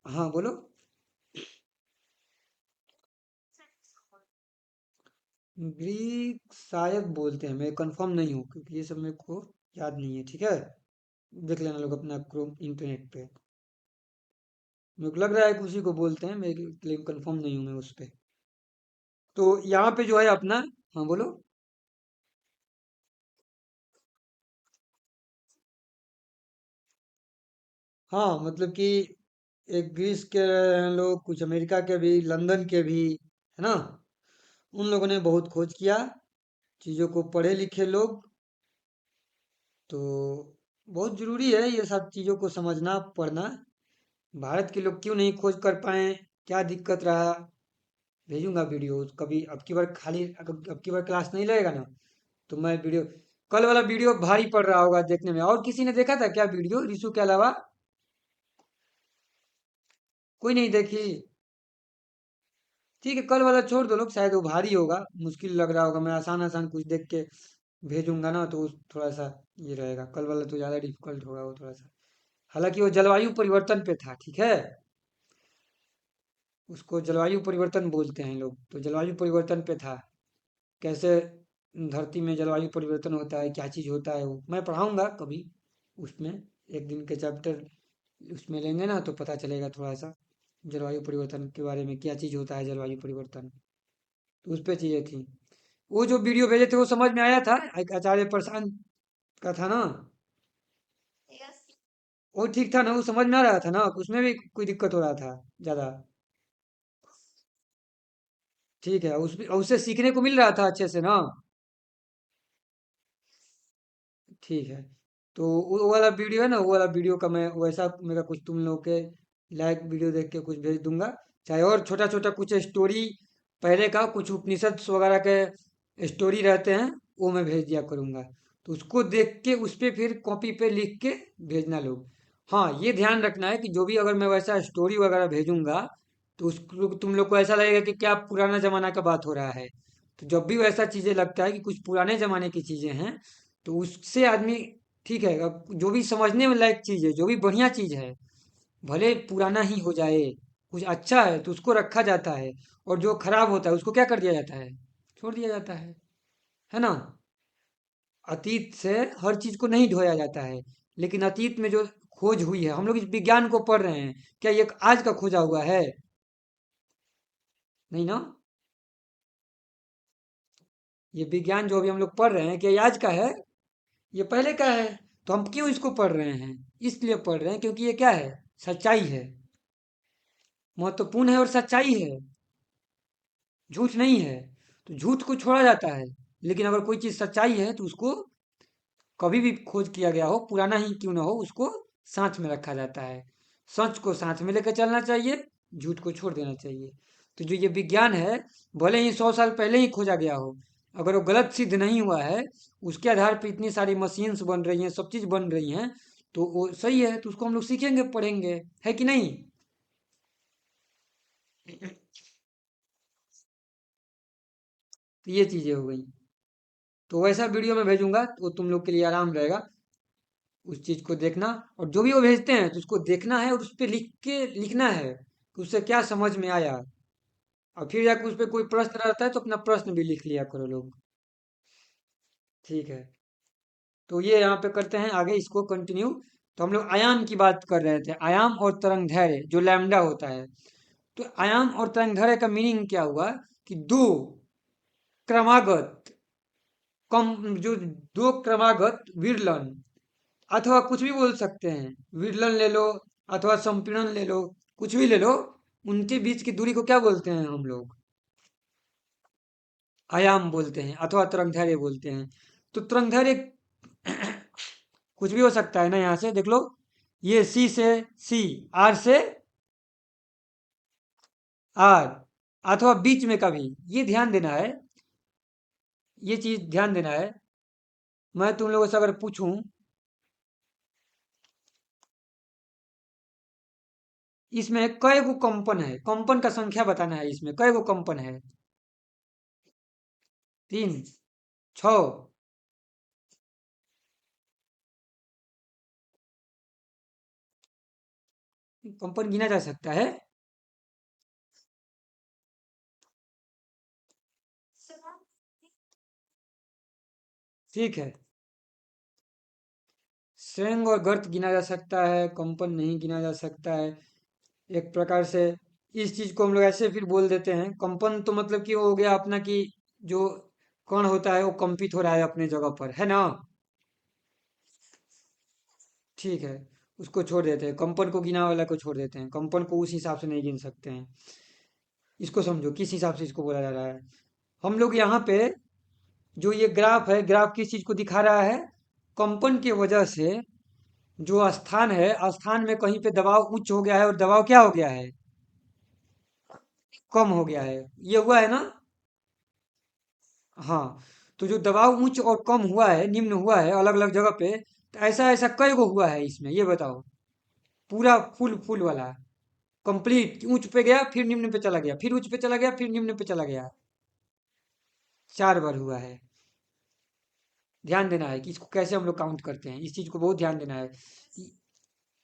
हाँ बोलो। ग्रीक शायद बोलते हैं, मैं कंफर्म नहीं हूँ क्योंकि ये सब मेरे को याद नहीं है, ठीक है। देख लेना लोग अपना क्रोम इंटरनेट पे। मेरे को लग रहा है कि उसी को बोलते हैं, मैं लेकिन कंफर्म नहीं हूँ मैं उस पे। तो यहाँ पे जो है अपना। हाँ बोलो। हाँ मतलब कि एक ग्रीस के लोग, कुछ अमेरिका के भी, लंदन के भी, है ना। उन लोगों ने बहुत खोज किया, चीज़ों को पढ़े लिखे लोग। तो बहुत ज़रूरी है ये सब चीज़ों को समझना पढ़ना। भारत के लोग क्यों नहीं खोज कर पाए, क्या दिक्कत रहा। भेजूंगा वीडियो कभी, अब की बार खाली, अब की बार क्लास नहीं लगेगा ना, तो मैं वीडियो। कल वाला वीडियो भारी पड़ रहा होगा देखने में, और किसी ने देखा था क्या वीडियो रिशु के अलावा? कोई नहीं देखी? ठीक है, कल वाला छोड़ दो लोग, शायद वो भारी होगा, मुश्किल लग रहा होगा। मैं आसान आसान कुछ देख के भेजूंगा ना, तो थोड़ा सा ये रहेगा। कल वाला तो ज़्यादा डिफिकल्ट होगा वो थोड़ा सा। हालांकि वो जलवायु परिवर्तन पे था, ठीक है। उसको जलवायु परिवर्तन बोलते हैं लोग, तो जलवायु परिवर्तन पे था। कैसे धरती में जलवायु परिवर्तन होता है, क्या चीज़ होता है, वो मैं पढ़ाऊंगा कभी उसमें। एक दिन के चैप्टर उसमें लेंगे ना, तो पता चलेगा थोड़ा सा जलवायु परिवर्तन के बारे में, क्या चीज़ होता है जलवायु परिवर्तन। तो उस पे चीज़ें थी। वो जो वीडियो भेजे थे वो समझ में आया था, एक आचार्य प्रशांत का था ना। वो ठीक था ना, वो समझ में आ रहा था ना, उसमें भी कोई दिक्कत हो रहा था ज़्यादा? ठीक है, उससे सीखने को मिल रहा था अच्छे से ना। ठीक है। तो वो वाला वीडियो है ना, वो वाला वीडियो का मैं वैसा मेरा कुछ तुम लोग के लायक वीडियो देख के कुछ भेज दूंगा। चाहे और छोटा छोटा कुछ स्टोरी पहले का, कुछ उपनिषद वगैरह के स्टोरी रहते हैं, वो मैं भेज दिया करूंगा। तो उसको देख के उस पे फिर कॉपी पे लिख के भेजना लोग। हाँ ये ध्यान रखना है कि जो भी अगर मैं वैसा स्टोरी वगैरह भेजूंगा, तो उसको तुम लोग को ऐसा लगेगा कि क्या पुराना जमाना का बात हो रहा है। तो जब भी वैसा चीजें लगता है कि कुछ पुराने जमाने की चीजें हैं, तो उससे आदमी, ठीक है, अब जो भी समझने में लायक चीज है, जो भी बढ़िया चीज है, भले पुराना ही हो जाए, कुछ अच्छा है तो उसको रखा जाता है। और जो खराब होता है उसको क्या कर दिया जाता है? छोड़ दिया जाता है ना। अतीत से हर चीज को नहीं ढोया जाता है, लेकिन अतीत में जो खोज हुई है, हम लोग इस विज्ञान को पढ़ रहे हैं, क्या ये आज का खोजा हुआ है? नहीं ना। ये विज्ञान जो अभी हम लोग पढ़ रहे हैं, क्या ये आज का है? ये पहले का है। तो हम क्यों इसको पढ़ रहे हैं? इसलिए पढ़ रहे हैं क्योंकि ये क्या है? सच्चाई है, महत्वपूर्ण है और सच्चाई है, झूठ नहीं है। तो झूठ को छोड़ा जाता है, लेकिन अगर कोई चीज़ सच्चाई है तो उसको कभी भी खोज किया गया हो, पुराना ही क्यों ना हो, उसको साथ में रखा जाता है। सच को साथ में लेकर चलना चाहिए, झूठ को छोड़ देना चाहिए। तो जो ये विज्ञान है, भले ही 100 साल पहले ही खोजा गया हो, अगर वो गलत सिद्ध नहीं हुआ है, उसके आधार पर इतनी सारी मशीन्स बन रही हैं, सब चीज़ बन रही हैं, तो वो सही है, तो उसको हम लोग सीखेंगे पढ़ेंगे, है कि नहीं? तो ये चीज़ें हो गई। तो वैसा वीडियो मैं भेजूंगा तो तुम लोग के लिए आराम रहेगा उस चीज को देखना। और जो भी वो भेजते हैं तो उसको देखना है और उस पर लिख के लिखना है कि उससे क्या समझ में आया। और फिर जाकर उस पर कोई प्रश्न रहता है तो अपना प्रश्न भी लिख लिया करो लोग। ठीक है। तो ये यहाँ पे करते हैं आगे इसको कंटिन्यू। तो हम लोग आयाम की बात कर रहे थे, आयाम और तरंग दैर्घ्य जो लैम्डा होता है। तो आयाम और तरंग दैर्घ्य का मीनिंग क्या हुआ कि दो क्रमागत, कम, जो दो क्रमागत विरलन, अथवा कुछ भी बोल सकते हैं, विरलन ले लो अथवा संपीड़न ले लो, कुछ भी ले लो, उनके बीच की दूरी को क्या बोलते हैं हम लोग? आयाम बोलते हैं अथवा तरंगदैर्घ्य बोलते हैं। तो तरंगदैर्घ्य कुछ भी हो सकता है ना, यहाँ से देख लो, ये सी से सी, आर से आर, अथवा बीच में कभी, ये ध्यान देना है, ये चीज ध्यान देना है। मैं तुम लोगों से अगर पूछूं, इसमें कय गो कंपन है, कंपन का संख्या बताना है, इसमें कय गो कंपन है? तीन, छ, कंपन गिना जा सकता है। ठीक है, स्वेंग और गर्त गिना जा सकता है, कंपन नहीं गिना जा सकता है। एक प्रकार से इस चीज को हम लोग ऐसे फिर बोल देते हैं, कंपन तो मतलब कि वो हो गया अपना कि जो कण होता है वो कंपित हो रहा है अपने जगह पर, है ना। ठीक है, उसको छोड़ देते हैं, कंपन को गिना वाला को छोड़ देते हैं, कंपन को उस हिसाब से नहीं गिन सकते हैं। इसको समझो किस हिसाब से इसको बोला जा रहा है। हम लोग यहाँ पे जो ये ग्राफ है, ग्राफ किस चीज को दिखा रहा है, कंपन की वजह से जो स्थान है, स्थान में कहीं पे दबाव उच्च हो गया है और दबाव क्या हो गया है, कम हो गया है। ये हुआ है ना। हाँ, तो जो दबाव उच्च और कम हुआ है, निम्न हुआ है अलग अलग जगह पे, तो ऐसा ऐसा कई गो हुआ है इसमें, ये बताओ। पूरा फुल फुल वाला कंप्लीट, उच्च पे गया फिर निम्न पे चला गया, फिर उच्च पे चला गया फिर निम्न पे चला गया। 4 बार हुआ है। ध्यान देना है कि इसको कैसे हम लोग काउंट करते हैं, इस चीज को बहुत ध्यान देना है।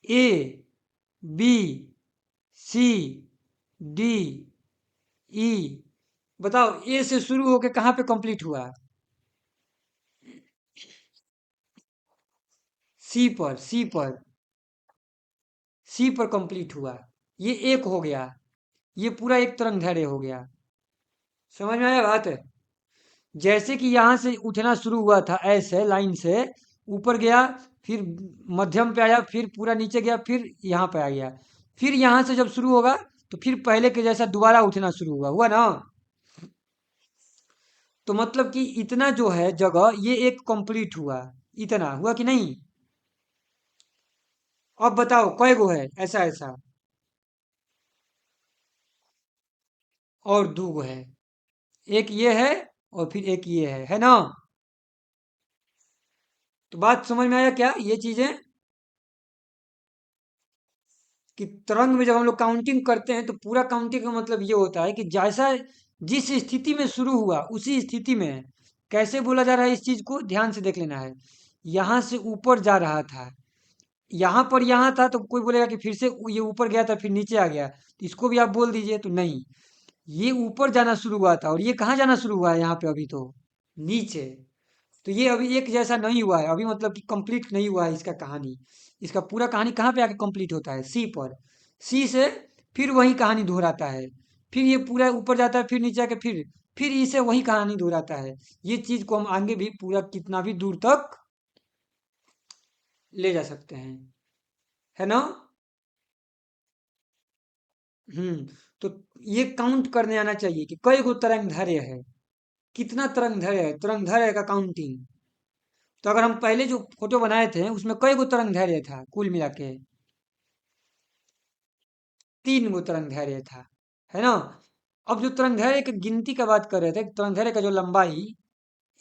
ए, बी, सी, डी, ई, बताओ ए से शुरू होके कहाँ पे कंप्लीट हुआ। सी पर सी पर कंप्लीट हुआ। ये एक हो गया, ये पूरा एक तरंग दैर्घ्य हो गया। समझ में आया बात है। जैसे कि यहाँ से उठना शुरू हुआ था ऐसे लाइन से, ऊपर गया, फिर मध्यम पे आया, फिर पूरा नीचे गया, फिर यहाँ पे आ गया, फिर यहाँ से जब शुरू होगा तो फिर पहले के जैसा दोबारा उठना शुरू हुआ, हुआ ना। तो मतलब कि इतना जो है जगह ये एक कंप्लीट हुआ, इतना हुआ कि नहीं। अब बताओ कय गो है ऐसा ऐसा, और दो गो है, एक ये है और फिर एक ये है ना। तो बात समझ में आया क्या ये चीजें, कि तरंग में जब हम लोग काउंटिंग करते हैं तो पूरा काउंटिंग का मतलब ये होता है कि जैसा जिस स्थिति में शुरू हुआ उसी स्थिति में है। कैसे बोला जा रहा है इस चीज को ध्यान से देख लेना है। यहां से ऊपर जा रहा था, यहाँ पर यहाँ था, तो कोई बोलेगा कि फिर से ये ऊपर गया था फिर नीचे आ गया, तो इसको भी आप बोल दीजिए, तो नहीं, ये ऊपर जाना शुरू हुआ था और ये कहाँ जाना शुरू हुआ है यहाँ पे अभी तो नीचे। तो ये अभी एक जैसा नहीं हुआ है अभी, मतलब कि कंप्लीट नहीं हुआ है इसका कहानी। इसका पूरा कहानी कहाँ पे आके कंप्लीट होता है, सी पर। सी से फिर वही कहानी दोहराता है, फिर ये पूरा ऊपर जाता है फिर नीचे आके फिर इसे वही कहानी दोहराता है। ये चीज को हम आगे भी पूरा कितना भी दूर तक ले जा सकते हैं, है ना। हम्म। तो ये काउंट करने आना चाहिए कि कई गो तरंग दैर्घ्य है, कितना तरंग दैर्घ्य है, तरंग दैर्घ्य का काउंटिंग। तो अगर हम पहले जो फोटो बनाए थे उसमें कई गो तरंग दैर्घ्य था कुल मिला के, 3 गो तरंग दैर्घ्य था, है ना। अब जो तरंग दैर्घ्य की गिनती का बात कर रहे थे, तरंग दैर्घ्य का जो लंबाई,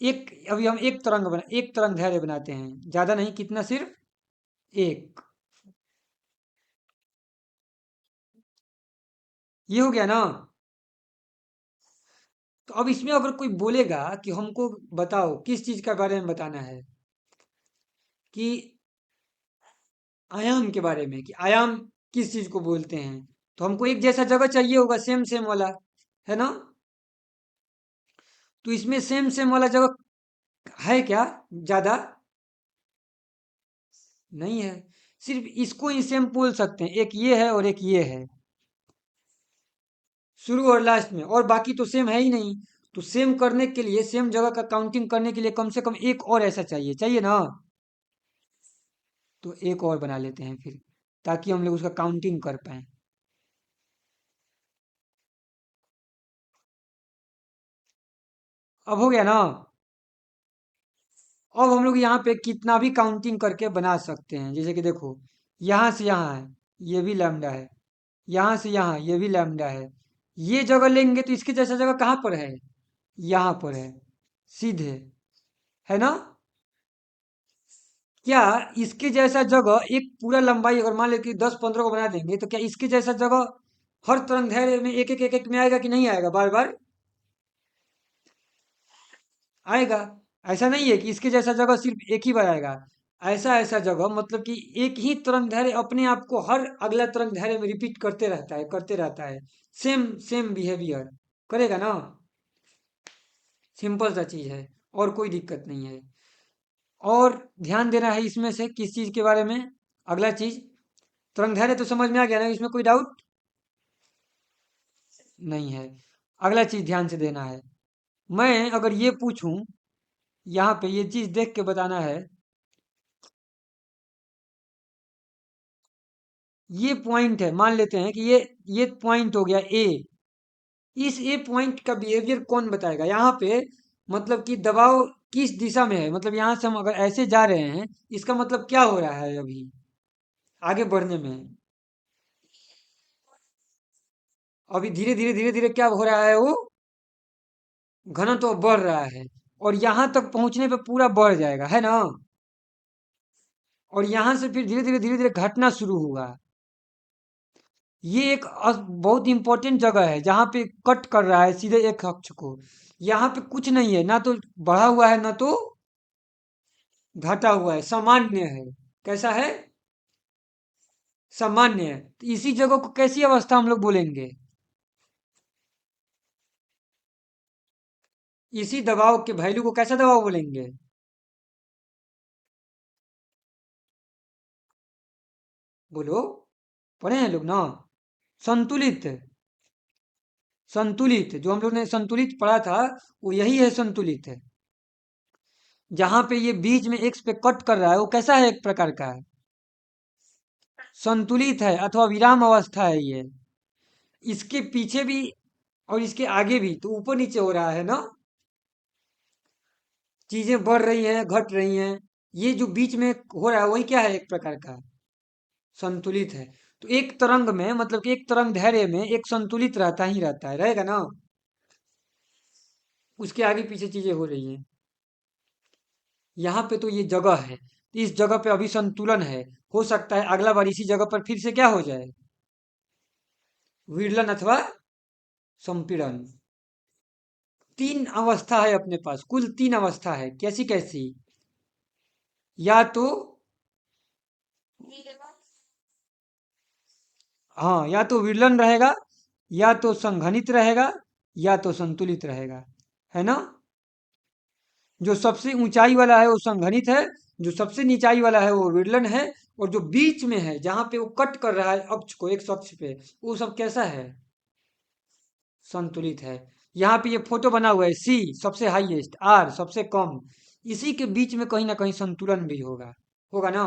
एक, अभी हम एक तरंग दैर्घ्य बनाते हैं, ज्यादा नहीं, कितना, सिर्फ एक। ये हो गया ना। तो अब इसमें अगर कोई बोलेगा कि हमको बताओ किस चीज के बारे में बताना है, कि आयाम के बारे में, कि आयाम किस चीज को बोलते हैं, तो हमको एक जैसा जगह चाहिए होगा, सेम सेम वाला, है ना। तो इसमें सेम सेम वाला जगह है क्या ज्यादा, नहीं है। सिर्फ इसको ही सेम बोल सकते हैं, एक ये है और एक ये है, शुरू और लास्ट में, और बाकी तो सेम है ही नहीं। तो सेम करने के लिए, सेम जगह का काउंटिंग करने के लिए कम से कम एक और ऐसा चाहिए, चाहिए ना। तो एक और बना लेते हैं फिर, ताकि हम लोग उसका काउंटिंग कर पाए। अब हो गया ना। अब हम लोग यहाँ पे कितना भी काउंटिंग करके बना सकते हैं, जैसे कि देखो, यहाँ से यहाँ है, ये भी लैम्डा है, यहाँ से यहाँ ये भी लैम्डा है। ये जगह लेंगे तो इसके जैसा जगह कहाँ पर है, यहाँ पर है, सीधे, है ना। क्या इसके जैसा जगह एक पूरा लंबाई अगर मान ले कि 10-15 को बना देंगे, तो क्या इसके जैसा जगह हर तरंग दैर्घ्य में एक एक में आएगा कि नहीं आएगा, बार बार आएगा। ऐसा नहीं है कि इसके जैसा जगह सिर्फ एक ही बार आएगा, ऐसा ऐसा जगह मतलब कि एक ही तरंग दैर्घ्य अपने आप को हर अगला तरंग दैर्घ्य में रिपीट करते रहता है। सेम सेम बिहेवियर करेगा ना। सिंपल सा चीज है और कोई दिक्कत नहीं है। और ध्यान देना है इसमें से किस चीज के बारे में। अगला चीज, तरंग दैर्घ्य तो समझ में आ गया ना, इसमें कोई डाउट नहीं है। अगला चीज ध्यान से देना है। मैं अगर ये पूछूं, यहाँ पे ये चीज देख के बताना है। ये पॉइंट है, मान लेते हैं कि ये पॉइंट हो गया ए। इस ए पॉइंट का बिहेवियर कौन बताएगा यहाँ पे। मतलब कि दबाव किस दिशा में है, मतलब यहाँ से हम अगर ऐसे जा रहे हैं, इसका मतलब क्या हो रहा है अभी आगे बढ़ने में। अभी धीरे धीरे क्या हो रहा है वो, घनत्व तो बढ़ रहा है। और यहाँ तक पहुंचने पे पूरा बढ़ जाएगा, है ना। और यहाँ से फिर धीरे धीरे घटना शुरू हुआ। ये एक बहुत इंपॉर्टेंट जगह है जहाँ पे कट कर रहा है सीधे एक अक्ष को। यहाँ पे कुछ नहीं है, ना तो बढ़ा हुआ है ना तो घटा हुआ है, सामान्य है। कैसा है, सामान्य है। तो इसी जगह को कैसी अवस्था हम लोग बोलेंगे, इसी दबाव के वैल्यू को कैसा दबाव बोलेंगे। बोलो, पढ़े हैं लोग ना। संतुलित, संतुलित जो हम लोग ने संतुलित पढ़ा था, वो यही है संतुलित है। जहां पे ये बीच में एक्स पे कट कर रहा है वो कैसा है, एक प्रकार का है संतुलित है अथवा विराम अवस्था है ये। इसके पीछे भी और इसके आगे भी तो ऊपर नीचे हो रहा है ना, चीजें बढ़ रही हैं घट रही हैं। ये जो बीच में हो रहा है वही क्या है, एक प्रकार का संतुलित है। तो एक तरंग में मतलब कि एक तरंग दैर्घ्य में एक संतुलित रहता ही रहता है, रहेगा ना। उसके आगे पीछे चीजें हो रही हैं। यहाँ पे तो ये जगह है, इस जगह पे अभी संतुलन है। हो सकता है अगला बार इसी जगह पर फिर से क्या हो जाए, विरलन अथवा संपीड़न। तीन अवस्था है अपने पास, कुल तीन अवस्था है। कैसी कैसी, या तो हाँ, या तो विरलन रहेगा, या तो संघनित रहेगा, या तो संतुलित रहेगा, है ना। जो सबसे ऊंचाई वाला है वो संघनित है, जो सबसे नीचाई वाला है वो विरलन है, और जो बीच में है जहां पे वो कट कर रहा है अक्ष को एक अक्ष पे, वो सब कैसा है, संतुलित है। यहाँ पे ये फोटो बना हुआ है, सी सबसे हाईएस्ट, आर सबसे कम। इसी के बीच में कहीं ना कहीं संतुलन भी होगा, होगा ना।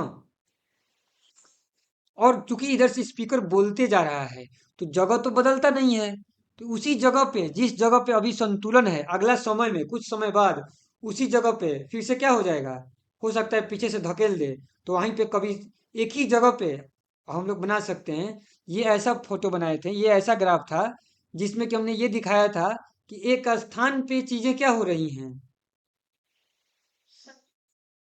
और चूंकि इधर से स्पीकर बोलते जा रहा है तो जगह तो बदलता नहीं है। तो उसी जगह पे, जिस जगह पे अभी संतुलन है, अगला समय में कुछ समय बाद उसी जगह पे फिर से क्या हो जाएगा, हो सकता है पीछे से धकेल दे। तो वहीं पे कभी एक ही जगह पे हम लोग बना सकते हैं। ये ऐसा फोटो बनाए थे, ये ऐसा ग्राफ था जिसमें कि हमने ये दिखाया था कि एक स्थान पे चीजें क्या हो रही हैं,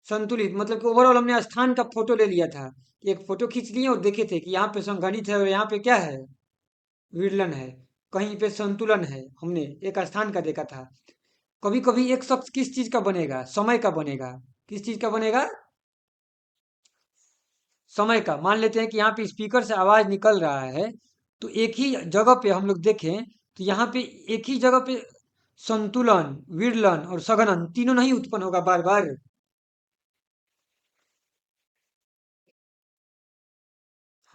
संतुलित। मतलब कि ओवरऑल हमने स्थान का फोटो ले लिया था, एक फोटो खींच लिए और देखे थे कि यहाँ पे संघनित है और यहाँ पे क्या है, विरलन है। कहीं पे संतुलन है, हमने एक स्थान का देखा था। कभी कभी एक शख्स किस चीज का बनेगा, समय का बनेगा। किस चीज का बनेगा, समय का। मान लेते हैं कि यहाँ पे स्पीकर से आवाज निकल रहा है, तो एक ही जगह पे हम लोग देखें तो यहाँ पे एक ही जगह पे संतुलन, विरलन और सघनन तीनों नहीं उत्पन्न होगा बार बार।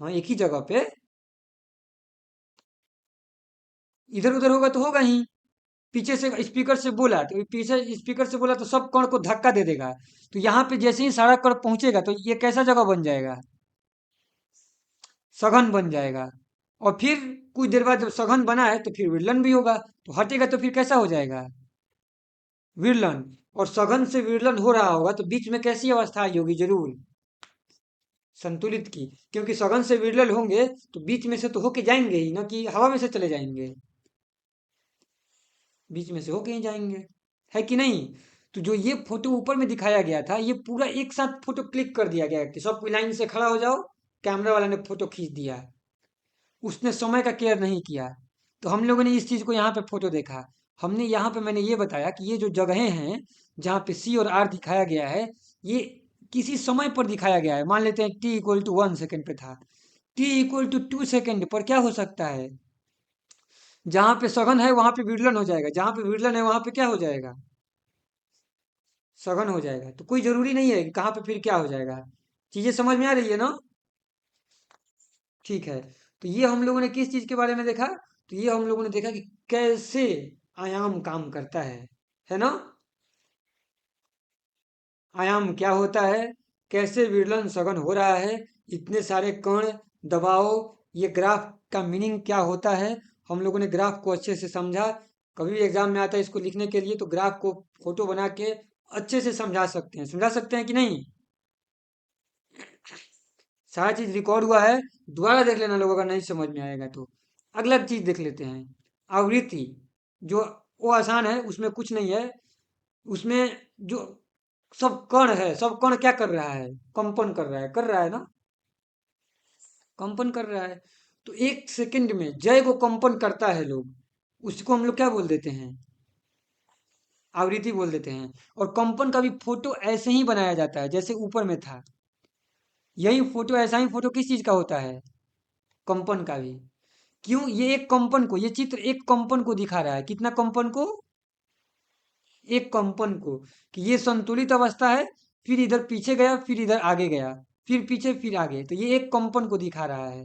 हाँ, एक ही जगह पे इधर उधर होगा तो होगा ही। पीछे से स्पीकर से बोला तो पीछे स्पीकर से बोला तो सब कण को धक्का दे देगा। तो यहाँ पे जैसे ही सारा कण पहुंचेगा तो ये कैसा जगह बन जाएगा, सघन बन जाएगा। और फिर कुछ देर बाद जब सघन बना है तो फिर विरलन भी होगा। तो हटेगा तो फिर कैसा हो जाएगा, विरलन। और सघन से विरलन हो रहा होगा तो बीच में कैसी अवस्था आई होगी, जरूर संतुलित की। क्योंकि सघन से विरल होंगे तो बीच में से तो होके जाएंगे ही ना, कि हवा में से चले जाएंगे, बीच में से होके ही जाएंगे, है कि नहीं। तो जो ये फोटो ऊपर में दिखाया गया था, ये पूरा एक साथ फोटो क्लिक कर दिया गया कि सब कोई लाइन से खड़ा हो जाओ। कैमरा वाला ने फोटो खींच दिया, उसने समय का केयर नहीं किया। तो हम लोगों ने इस चीज को यहाँ पे फोटो देखा। हमने यहाँ पे मैंने ये बताया कि ये जो जगहें हैं जहाँ पे सी और आर दिखाया गया है, ये किसी समय पर दिखाया गया है। मान लेते हैं t=1 सेकेंड पे था, t=2 सेकेंड पर क्या हो सकता है? जहां पे सघन है वहां पे विरलन हो जाएगा, जहां पे विरलन है वहां पे क्या हो जाएगा? सघन हो जाएगा। तो कोई जरूरी नहीं है कि कहाँ पे फिर क्या हो जाएगा। चीजें समझ में आ रही है ना? ठीक है। तो ये हम लोगों ने किस चीज के बारे में देखा? तो ये हम लोगों ने देखा कि कैसे आयाम काम करता है ना? आयाम क्या होता है, कैसे विरलन सघन हो रहा है, इतने सारे कण, दबाव, ये ग्राफ का मीनिंग क्या होता है, हम लोगों ने ग्राफ को अच्छे से समझा। कभी भी एग्जाम में आता है इसको लिखने के लिए तो ग्राफ को फोटो बना के अच्छे से समझा सकते हैं कि नहीं? सारा चीज रिकॉर्ड हुआ है, दोबारा देख लेना लोग अगर नहीं समझ में आएगा तो। अगला चीज देख लेते हैं, आवृत्ति। जो वो आसान है, उसमें कुछ नहीं है। उसमें जो सब कण है, सब कण क्या कर रहा है? कंपन कर रहा है ना? कंपन कर रहा है। तो 1 सेकंड में जय को कंपन करता है लोग, उसको हम लोग क्या बोल देते हैं? आवृत्ति बोल देते हैं। और कंपन का भी फोटो ऐसे ही बनाया जाता है जैसे ऊपर में था। यही फोटो, ऐसा ही फोटो किस चीज का होता है? कंपन का भी। क्यों? ये एक कंपन को, ये चित्र एक कंपन को दिखा रहा है। कितना कंपन को? एक कंपन को। कि ये संतुलित अवस्था है, फिर इधर पीछे गया, फिर इधर आगे गया, फिर पीछे, फिर आगे। तो ये एक कंपन को दिखा रहा है।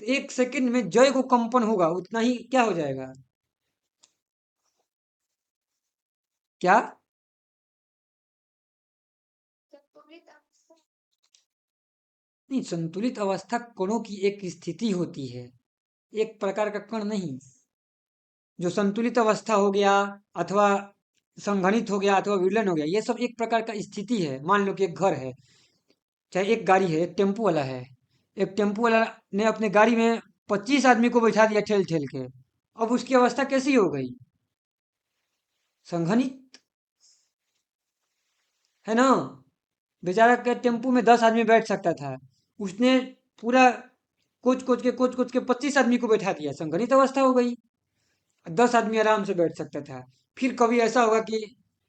तो 1 सेकंड में जय को कंपन होगा उतना ही क्या हो जाएगा? क्या? नहीं, संतुलित अवस्था कणों की एक स्थिति होती है, एक प्रकार का कण नहीं। जो संतुलित अवस्था हो गया, अथवा संघनित हो गया, अथवा विलयन हो गया, ये सब एक प्रकार का स्थिति है। मान लो कि एक घर है, चाहे एक गाड़ी है, एक टेम्पो वाला है। एक टेम्पो वाला ने अपने गाड़ी में 25 आदमी को बैठा दिया ठेल ठेल के। अब उसकी अवस्था कैसी हो गई? संघनित, है ना? बेचारा के टेम्पो में 10 आदमी बैठ सकता था, उसने पूरा कोच कोच के 25 आदमी को बैठा दिया, संघनित अवस्था हो गई। 10 आदमी आराम से बैठ सकता था। फिर कभी ऐसा होगा कि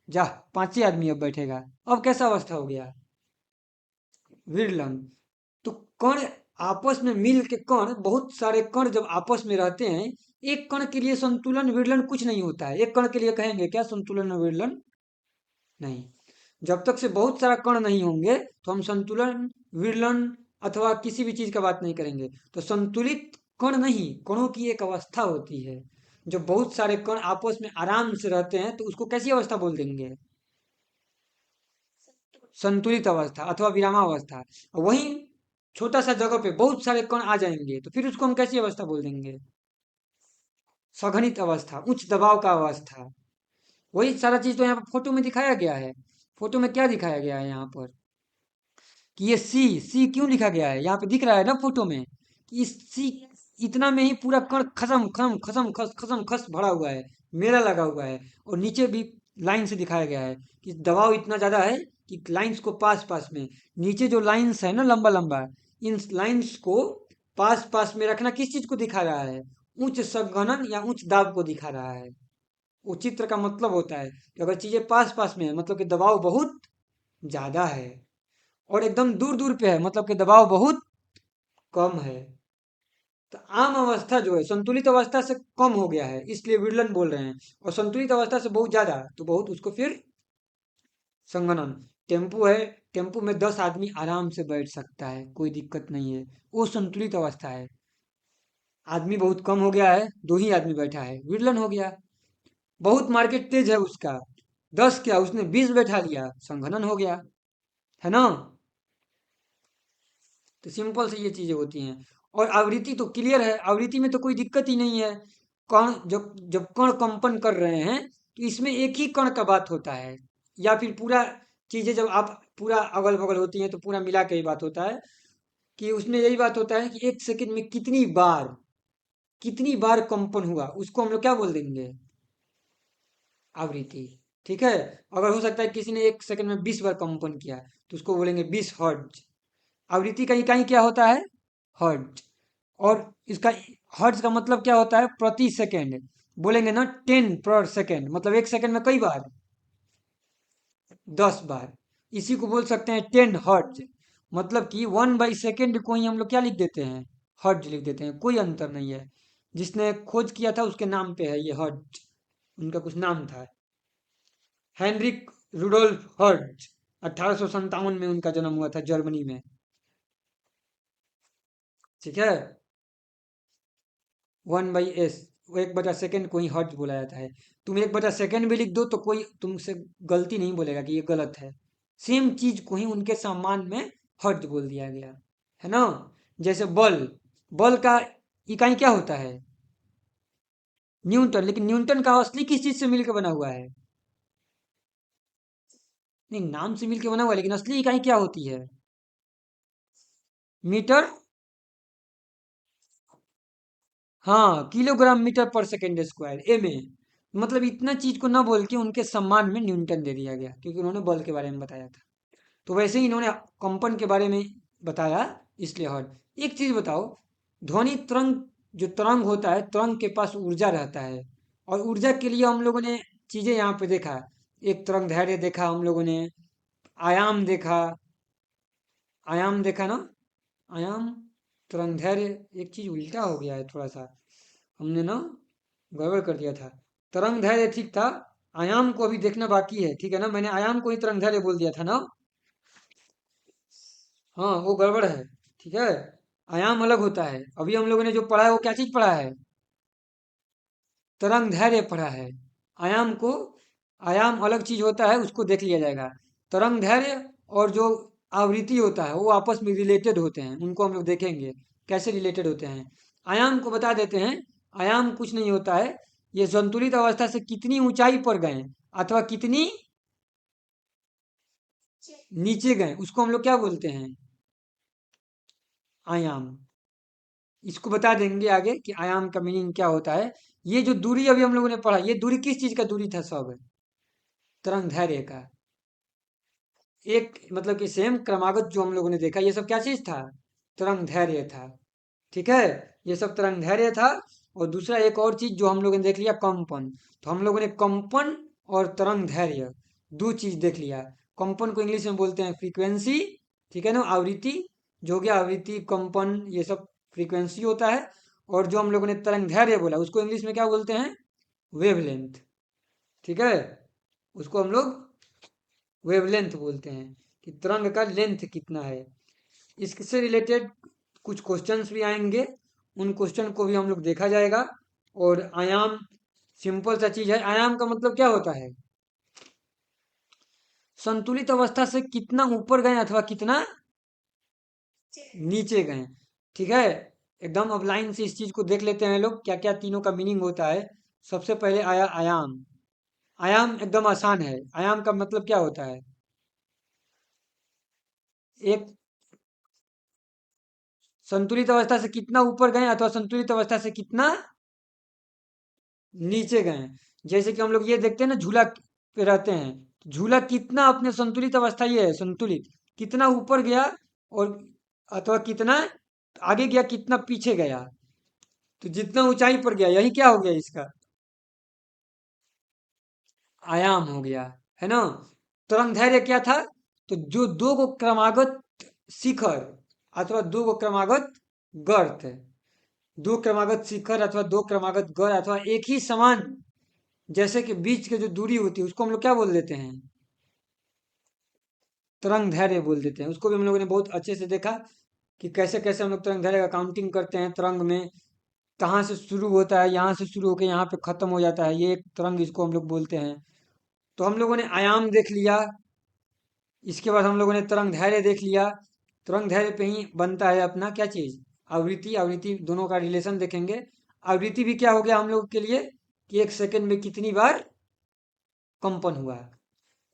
जा, 5 ही आदमी अब बैठेगा। अब कैसा अवस्था हो गया? विरलन। तो कण आपस में मिल के, कण, बहुत सारे कण जब आपस में रहते हैं, एक कण के लिए संतुलन विरलन कुछ नहीं होता है। एक कण के लिए कहेंगे क्या संतुलन और विरलन? नहीं। जब तक से बहुत सारा कण नहीं होंगे तो हम संतुलन, विरलन अथवा किसी भी चीज का बात नहीं करेंगे। तो संतुलित कण नहीं, कणों की एक अवस्था होती है। जब बहुत सारे कण आपस में आराम से रहते हैं तो उसको कैसी अवस्था बोल देंगे? संतुलित अवस्था अथवा विरामावस्था। वहीं छोटा सा जगह पे बहुत सारे कण आ जाएंगे तो फिर उसको हम कैसी अवस्था बोल देंगे? सघनित अवस्था, उच्च दबाव का अवस्था। वही सारा चीज तो यहाँ पर फोटो में दिखाया गया है। फोटो में क्या दिखाया गया है यहाँ पर? कि ये सी, सी क्यों लिखा गया है? यहाँ पे दिख रहा है ना फोटो में कि इस सी, इतना में ही पूरा कण खसम खसम खसम खस खसम खस भरा हुआ है, मेला लगा हुआ है। और नीचे भी लाइन से दिखाया गया है कि दबाव इतना ज्यादा है कि लाइंस को पास पास में, नीचे जो लाइंस है ना लंबा लंबा, इन लाइंस को पास पास में रखना किस चीज को दिखा रहा है? उच्च संघनन या उच्च दाब को दिखा रहा है। वो चित्र का मतलब होता है कि अगर चीजें पास पास में है मतलब कि दबाव बहुत ज्यादा है, और एकदम दूर दूर पे है मतलब कि दबाव बहुत कम है। तो आम अवस्था जो है संतुलित अवस्था से कम हो गया है, इसलिए विरलन बोल रहे हैं। और संतुलित अवस्था से बहुत ज्यादा तो बहुत, उसको फिर संगनन। टेम्पू है, टेम्पू में 10 आदमी आराम से बैठ सकता है, कोई दिक्कत नहीं है, वो संतुलित अवस्था है। आदमी बहुत कम हो गया है, 2 ही आदमी बैठा है, विरलन हो गया। बहुत मार्केट तेज है उसका, 10 क्या, उसने 20 बैठा लिया, संघनन हो गया, है ना? तो सिंपल से ये चीजें होती हैं। और आवृत्ति तो क्लियर है, आवृत्ति में तो कोई दिक्कत ही नहीं है। कण, जब जब कण कंपन कर रहे हैं तो इसमें एक ही कण का बात होता है, या फिर पूरा चीजें जब आप पूरा अगल बगल होती हैं तो पूरा मिला के ही बात होता है। कि उसमें यही बात होता है कि 1 सेकंड में कितनी बार कंपन हुआ, उसको हम लोग क्या बोल देंगे? आवृत्ति। ठीक है। अगर हो सकता है किसी ने 1 सेकंड में 20 बार कंपन किया तो उसको बोलेंगे 20 हर्ट्ज। आवृत्ति का इकाई क्या होता है? हर्ट्ज। और इसका हर्ट्ज का मतलब क्या होता है? प्रति सेकंड। बोलेंगे ना 10 पर सेकंड, मतलब 1 सेकंड में कई बार? 10 बार। इसी को बोल सकते हैं 10 हर्ट्ज। मतलब कि 1/सेकेंड को ही हम लोग क्या लिख देते हैं, हर्ट्ज लिख देते हैं, कोई अंतर नहीं है। जिसने खोज किया था उसके नाम पे है ये हर्ट्ज, उनका कुछ नाम था, हेनरिक रुडोल्फ हर्ट्ज। 1857 में उनका जन्म हुआ था जर्मनी में। ठीक है, 1/s, 1/सेकेंड को ही हर्ट्ज बोला जाता है। तुम 1/सेकेंड भी लिख दो तो कोई तुमसे गलती नहीं बोलेगा कि ये गलत है। सेम चीज को ही उनके सम्मान में हर्ट्ज बोल दिया गया, है ना। जैसे बल, बल का इकाई क्या होता है, न्यूटन। लेकिन न्यूटन का असली किस चीज से मिलकर बना हुआ है, नहीं नाम से मिलकर बना हुआ है, लेकिन असली इकाई क्या होती है, मीटर। हाँ, किलोग्राम मीटर पर सेकेंड स्क्वायर, एम ए। मतलब इतना चीज को ना बोल के उनके सम्मान में न्यूटन दे दिया गया, क्योंकि उन्होंने बल के बारे में बताया था। तो वैसे ही इन्होंने कंपन के बारे में बताया, इसलिए हर्ट। एक चीज बताओ, ध्वनि तरंग, जो तरंग होता है, तरंग के पास ऊर्जा रहता है, और ऊर्जा के लिए हम लोगों ने चीजें यहाँ पे देखा। एक तरंग दैर्ध्य देखा हम लोगों ने, आयाम देखा, आयाम देखा ना, आयाम, तरंग दैर्ध्य। एक चीज उल्टा हो गया है थोड़ा सा, हमने ना गड़बड़ कर दिया था। तरंग दैर्ध्य ठीक था, आयाम को अभी देखना बाकी है, ठीक है ना। मैंने आयाम को ही तरंग दैर्ध्य बोल दिया था ना। हाँ वो गड़बड़ है, ठीक है। आयाम अलग होता है, अभी हम लोगों ने जो पढ़ा है वो क्या चीज पढ़ा है, तरंग दैर्ध्य पढ़ा है। आयाम को, आयाम अलग चीज होता है, उसको देख लिया जाएगा। तरंग दैर्ध्य और जो आवृत्ति होता है वो आपस में रिलेटेड होते हैं, उनको हम लोग देखेंगे कैसे रिलेटेड होते हैं। आयाम को बता देते हैं, आयाम कुछ नहीं होता है, ये संतुलित अवस्था से कितनी ऊंचाई पर गए अथवा कितनी नीचे गए, उसको हम लोग क्या बोलते हैं, आयाम। इसको बता देंगे आगे कि आयाम का मीनिंग क्या होता है। ये जो दूरी अभी हम लोगों ने पढ़ा, ये दूरी किस चीज का दूरी था सब, तरंग दैर्ध्य का। एक मतलब कि सेम क्रमागत जो हम लोगों ने देखा, ये सब क्या चीज था, तरंग दैर्ध्य था। ठीक है, ये सब तरंग दैर्ध्य था। और दूसरा एक और चीज जो हम लोगों ने देख लिया, कंपन। तो हम लोगों ने कंपन और तरंग दैर्ध्य दो चीज देख लिया। कंपन को इंग्लिश में बोलते हैं फ्रीक्वेंसी, ठीक है ना, आवृत्ति। जो हो गया आवृत्ति, कंपन, ये सब फ्रीक्वेंसी होता है। और जो हम लोगों ने तरंग दैर्ध्य बोला, उसको इंग्लिश में क्या बोलते हैं, वेवलेंथ। ठीक है, उसको हम लोग वेवलेंथ बोलते हैं, कि तरंग का लेंथ कितना है। इससे रिलेटेड कुछ क्वेश्चंस भी आएंगे, उन क्वेश्चन को भी हम लोग देखा जाएगा। और आयाम सिंपल सा चीज है, आयाम का मतलब क्या होता है, संतुलित अवस्था से कितना ऊपर गए अथवा कितना नीचे गए। ठीक है, एकदम अब लाइन से इस चीज को देख लेते हैं लोग, क्या क्या तीनों का मीनिंग होता है। सबसे पहले आया आयाम। आयाम एकदम आसान है, आयाम का मतलब क्या होता है, एक संतुलित अवस्था से कितना ऊपर गए अथवा संतुलित अवस्था से कितना नीचे गए। जैसे कि हम लोग ये देखते हैं ना, झूला पे रहते हैं, तो झूला कितना अपने संतुलित अवस्था, ये है संतुलित, कितना ऊपर गया और अथवा कितना आगे गया, कितना पीछे गया। तो जितना ऊंचाई पर गया, यही क्या हो गया इसका, आयाम हो गया, है ना। तरंग दैर्घ्य क्या था, तो जो दो को क्रमागत शिखर अथवा दो को क्रमागत गर्त, दो क्रमागत शिखर अथवा दो क्रमागत गर्त अथवा एक ही समान, जैसे कि बीच की जो दूरी होती है उसको हम लोग क्या बोल देते हैं, तरंग दैर्घ्य बोल देते हैं। उसको भी हम लोगों ने बहुत अच्छे से देखा कि कैसे कैसे हम लोग तरंग दैर्घ्य का काउंटिंग करते हैं। तरंग में कहाँ से शुरू होता है, यहाँ से शुरू होकर यहाँ पे खत्म हो जाता है, ये एक तरंग, इसको हम लोग बोलते हैं। तो हम लोगों ने आयाम देख लिया, इसके बाद हम लोगों ने तरंग दैर्घ्य देख लिया। तरंग दैर्घ्य पे ही बनता है अपना क्या चीज, आवृत्ति। आवृत्ति दोनों का रिलेशन देखेंगे। आवृत्ति भी क्या हो गया हम लोग के लिए, कि एक सेकंड में कितनी बार कंपन हुआ,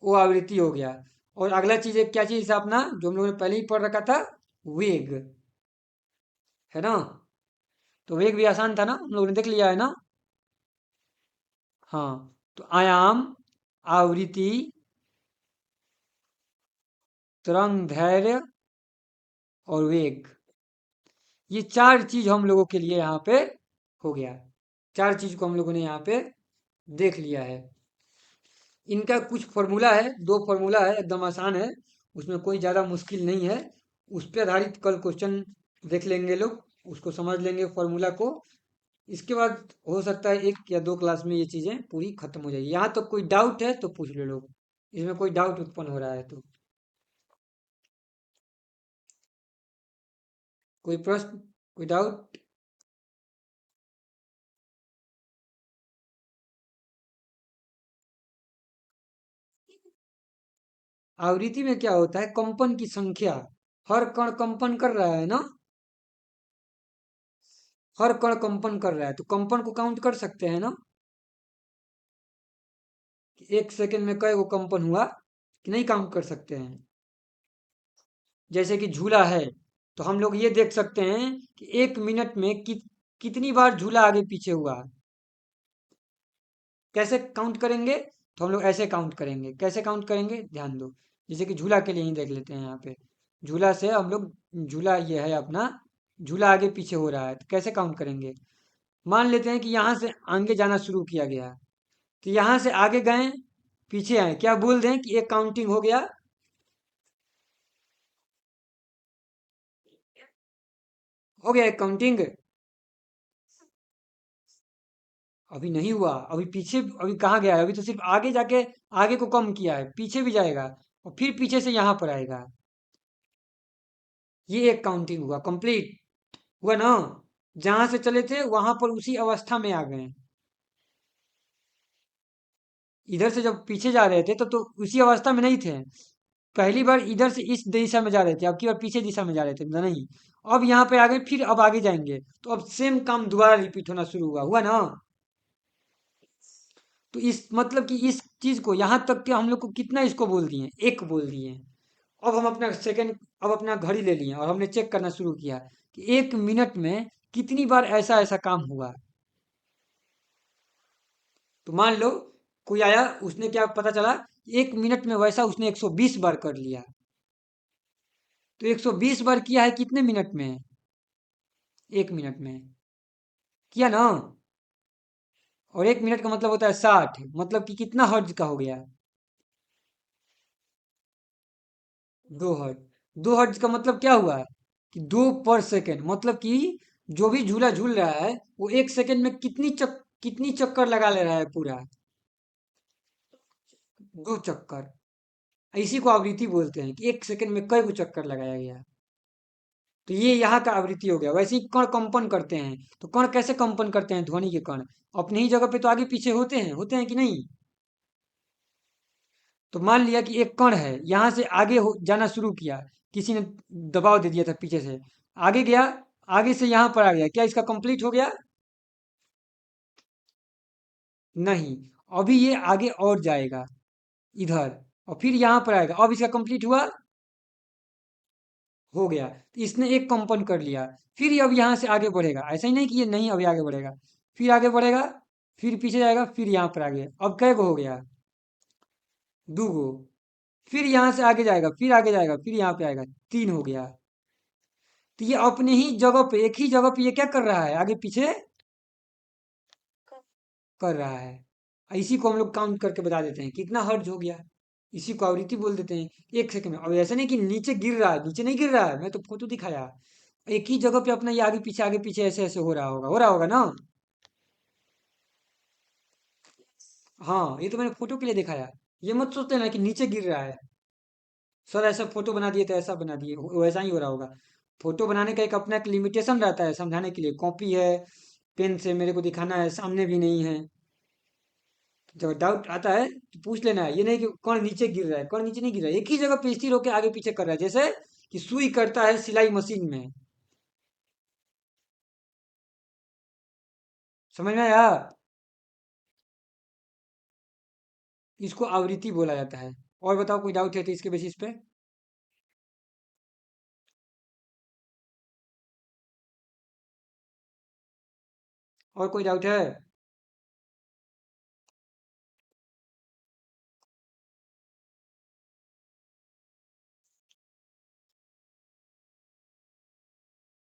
वो आवृत्ति हो गया। और अगला चीज एक क्या चीज था अपना, जो हम लोगों ने पहले ही पढ़ रखा था, वेग, है ना। तो वेग भी आसान था ना, हम लोगों ने देख लिया है ना। हाँ, तो आयाम, आवृत्ति, तरंग दैर्घ्य और वेग, ये चार चीज हम लोगों के लिए यहाँ पे हो गया। चार चीज को हम लोगों ने यहाँ पे देख लिया है। इनका कुछ फॉर्मूला है, दो फॉर्मूला है, एकदम आसान है, उसमें कोई ज़्यादा मुश्किल नहीं है। उस पे आधारित कल क्वेश्चन देख लेंगे लोग, उसको समझ लेंगे फॉर्मूला को। इसके बाद हो सकता है 1 या 2 क्लास में ये चीज़ें पूरी खत्म हो जाएगी। यहाँ तक कोई डाउट है तो पूछ लो लोग, इसमें कोई डाउट उत्पन्न हो रहा है तो। कोई प्रश्न, कोई डाउट? आवृत्ति में क्या होता है, कंपन की संख्या। हर कण कंपन कर रहा है ना, हर कण कंपन कर रहा है, तो कंपन को काउंट कर सकते हैं ना, कि 1 सेकंड में कई वो कंपन हुआ, कि नहीं काउंट कर सकते हैं। जैसे कि झूला है, तो हम लोग ये देख सकते हैं कि 1 मिनट में कितनी बार झूला आगे पीछे हुआ। कैसे काउंट करेंगे, तो हम लोग ऐसे काउंट करेंगे। कैसे काउंट करेंगे, ध्यान दो। जैसे कि झूला के लिए ही देख लेते हैं यहाँ पे। झूला से हम लोग, झूला ये है अपना, झूला आगे पीछे हो रहा है, तो कैसे काउंट करेंगे। मान लेते हैं कि यहाँ से आगे जाना शुरू किया गया, तो यहाँ से आगे गए, पीछे आए, क्या बोल दें कि एक काउंटिंग हो गया, हो गया एक काउंटिंग। अभी नहीं हुआ, अभी पीछे, अभी कहाँ गया है, अभी तो सिर्फ आगे जाके आगे को कम किया है, पीछे भी जाएगा और फिर पीछे से यहाँ पर आएगा। ये एक काउंटिंग हुआ, कंप्लीट हुआ ना। जहां से चले थे वहां पर उसी अवस्था में आ गए। इधर से जब पीछे जा रहे थे तो उसी अवस्था में नहीं थे। पहली बार इधर से इस दिशा में जा रहे थे, अब की बार पीछे दिशा में जा रहे थे, नहीं। अब यहाँ पे आ गए, फिर अब आगे जाएंगे, तो अब सेम काम दोबारा रिपीट होना शुरू हुआ, हुआ ना। तो इस मतलब कि इस चीज को यहाँ तक के हम लोग को कितना इसको बोल दिए, एक बोल दिए। अब हम अपना सेकंड, अब अपना घड़ी ले लिए और हमने चेक करना शुरू किया कि 1 मिनट में कितनी बार ऐसा ऐसा काम हुआ। तो मान लो कोई आया, उसने क्या पता चला, 1 मिनट में वैसा उसने 120 बार कर लिया। तो 120 बार किया है कितने मिनट में, 1 मिनट में किया ना। और 1 मिनट का मतलब होता है 60, मतलब कि कितना हर्ज का हो गया, 2 हर्ज। 2 हर्ज का मतलब क्या हुआ, कि 2 पर सेकेंड, मतलब कि जो भी झूला झूल रहा है वो 1 सेकेंड में कितनी चक्कर लगा ले रहा है पूरा, 2 चक्कर। इसी को आवृत्ति बोलते हैं कि 1 सेकेंड में कई को चक्कर लगाया गया। तो ये यहाँ का आवृत्ति हो गया। वैसे ही कण कंपन करते हैं, तो कण कैसे कंपन करते हैं, ध्वनि के कण अपनी ही जगह पे तो आगे पीछे होते हैं कि नहीं। तो मान लिया कि एक कण है, यहाँ से आगे जाना शुरू किया, किसी ने दबाव दे दिया था पीछे से, आगे गया, आगे से यहाँ पर आ गया, क्या इसका कंप्लीट हो गया, नहीं। अभी ये आगे और जाएगा इधर, और फिर यहाँ पर आएगा, अब इसका कंप्लीट हुआ, हो गया। तो इसने एक कंपन कर लिया, फिर ये अब यहाँ से आगे बढ़ेगा, ऐसा ही नहीं कि ये नहीं अभी आगे बढ़ेगा, फिर आगे बढ़ेगा, फिर पीछे जाएगा, फिर यहाँ पर आ गया, अब कै गो हो गया, 2 गो। फिर यहाँ से आगे जाएगा, फिर आगे जाएगा, फिर यहाँ पे आएगा, 3 हो गया। तो ये अपने ही जगह पे, एक ही जगह पे ये क्या कर रहा है, आगे पीछे कर रहा है। इसी को हम लोग काउंट करके बता देते हैं कितना हर्ज हो गया। इसी को आवृत्ति बोल देते हैं। 1 सेकंड में, अब ऐसा नहीं कि नीचे गिर रहा है, नीचे नहीं गिर रहा है, मैं तो फोटो दिखाया। एक ही जगह पे अपना ये आगे पीछे ऐसे ऐसे हो रहा होगा ना। हाँ, ये तो मैंने फोटो के लिए दिखाया। ये मत सोचते ना कि नीचे गिर रहा है, सर ऐसा फोटो बना दिए तो ऐसा बना दिए, वैसा ही हो रहा होगा। फोटो बनाने का एक अपना एक लिमिटेशन रहता है, समझाने के लिए कॉपी है, पेन से मेरे को दिखाना है, सामने भी नहीं है। जब डाउट आता है तो पूछ लेना है, ये नहीं कि कौन नीचे गिर रहा है, कौन नीचे नहीं गिर रहा है, एक ही जगह पे स्थिर होकर आगे पीछे कर रहा है, जैसे कि सुई करता है सिलाई मशीन में। समझ में आया। इसको आवृत्ति बोला जाता है। और बताओ कोई डाउट है तो इसके बेसिस पे। और कोई डाउट है।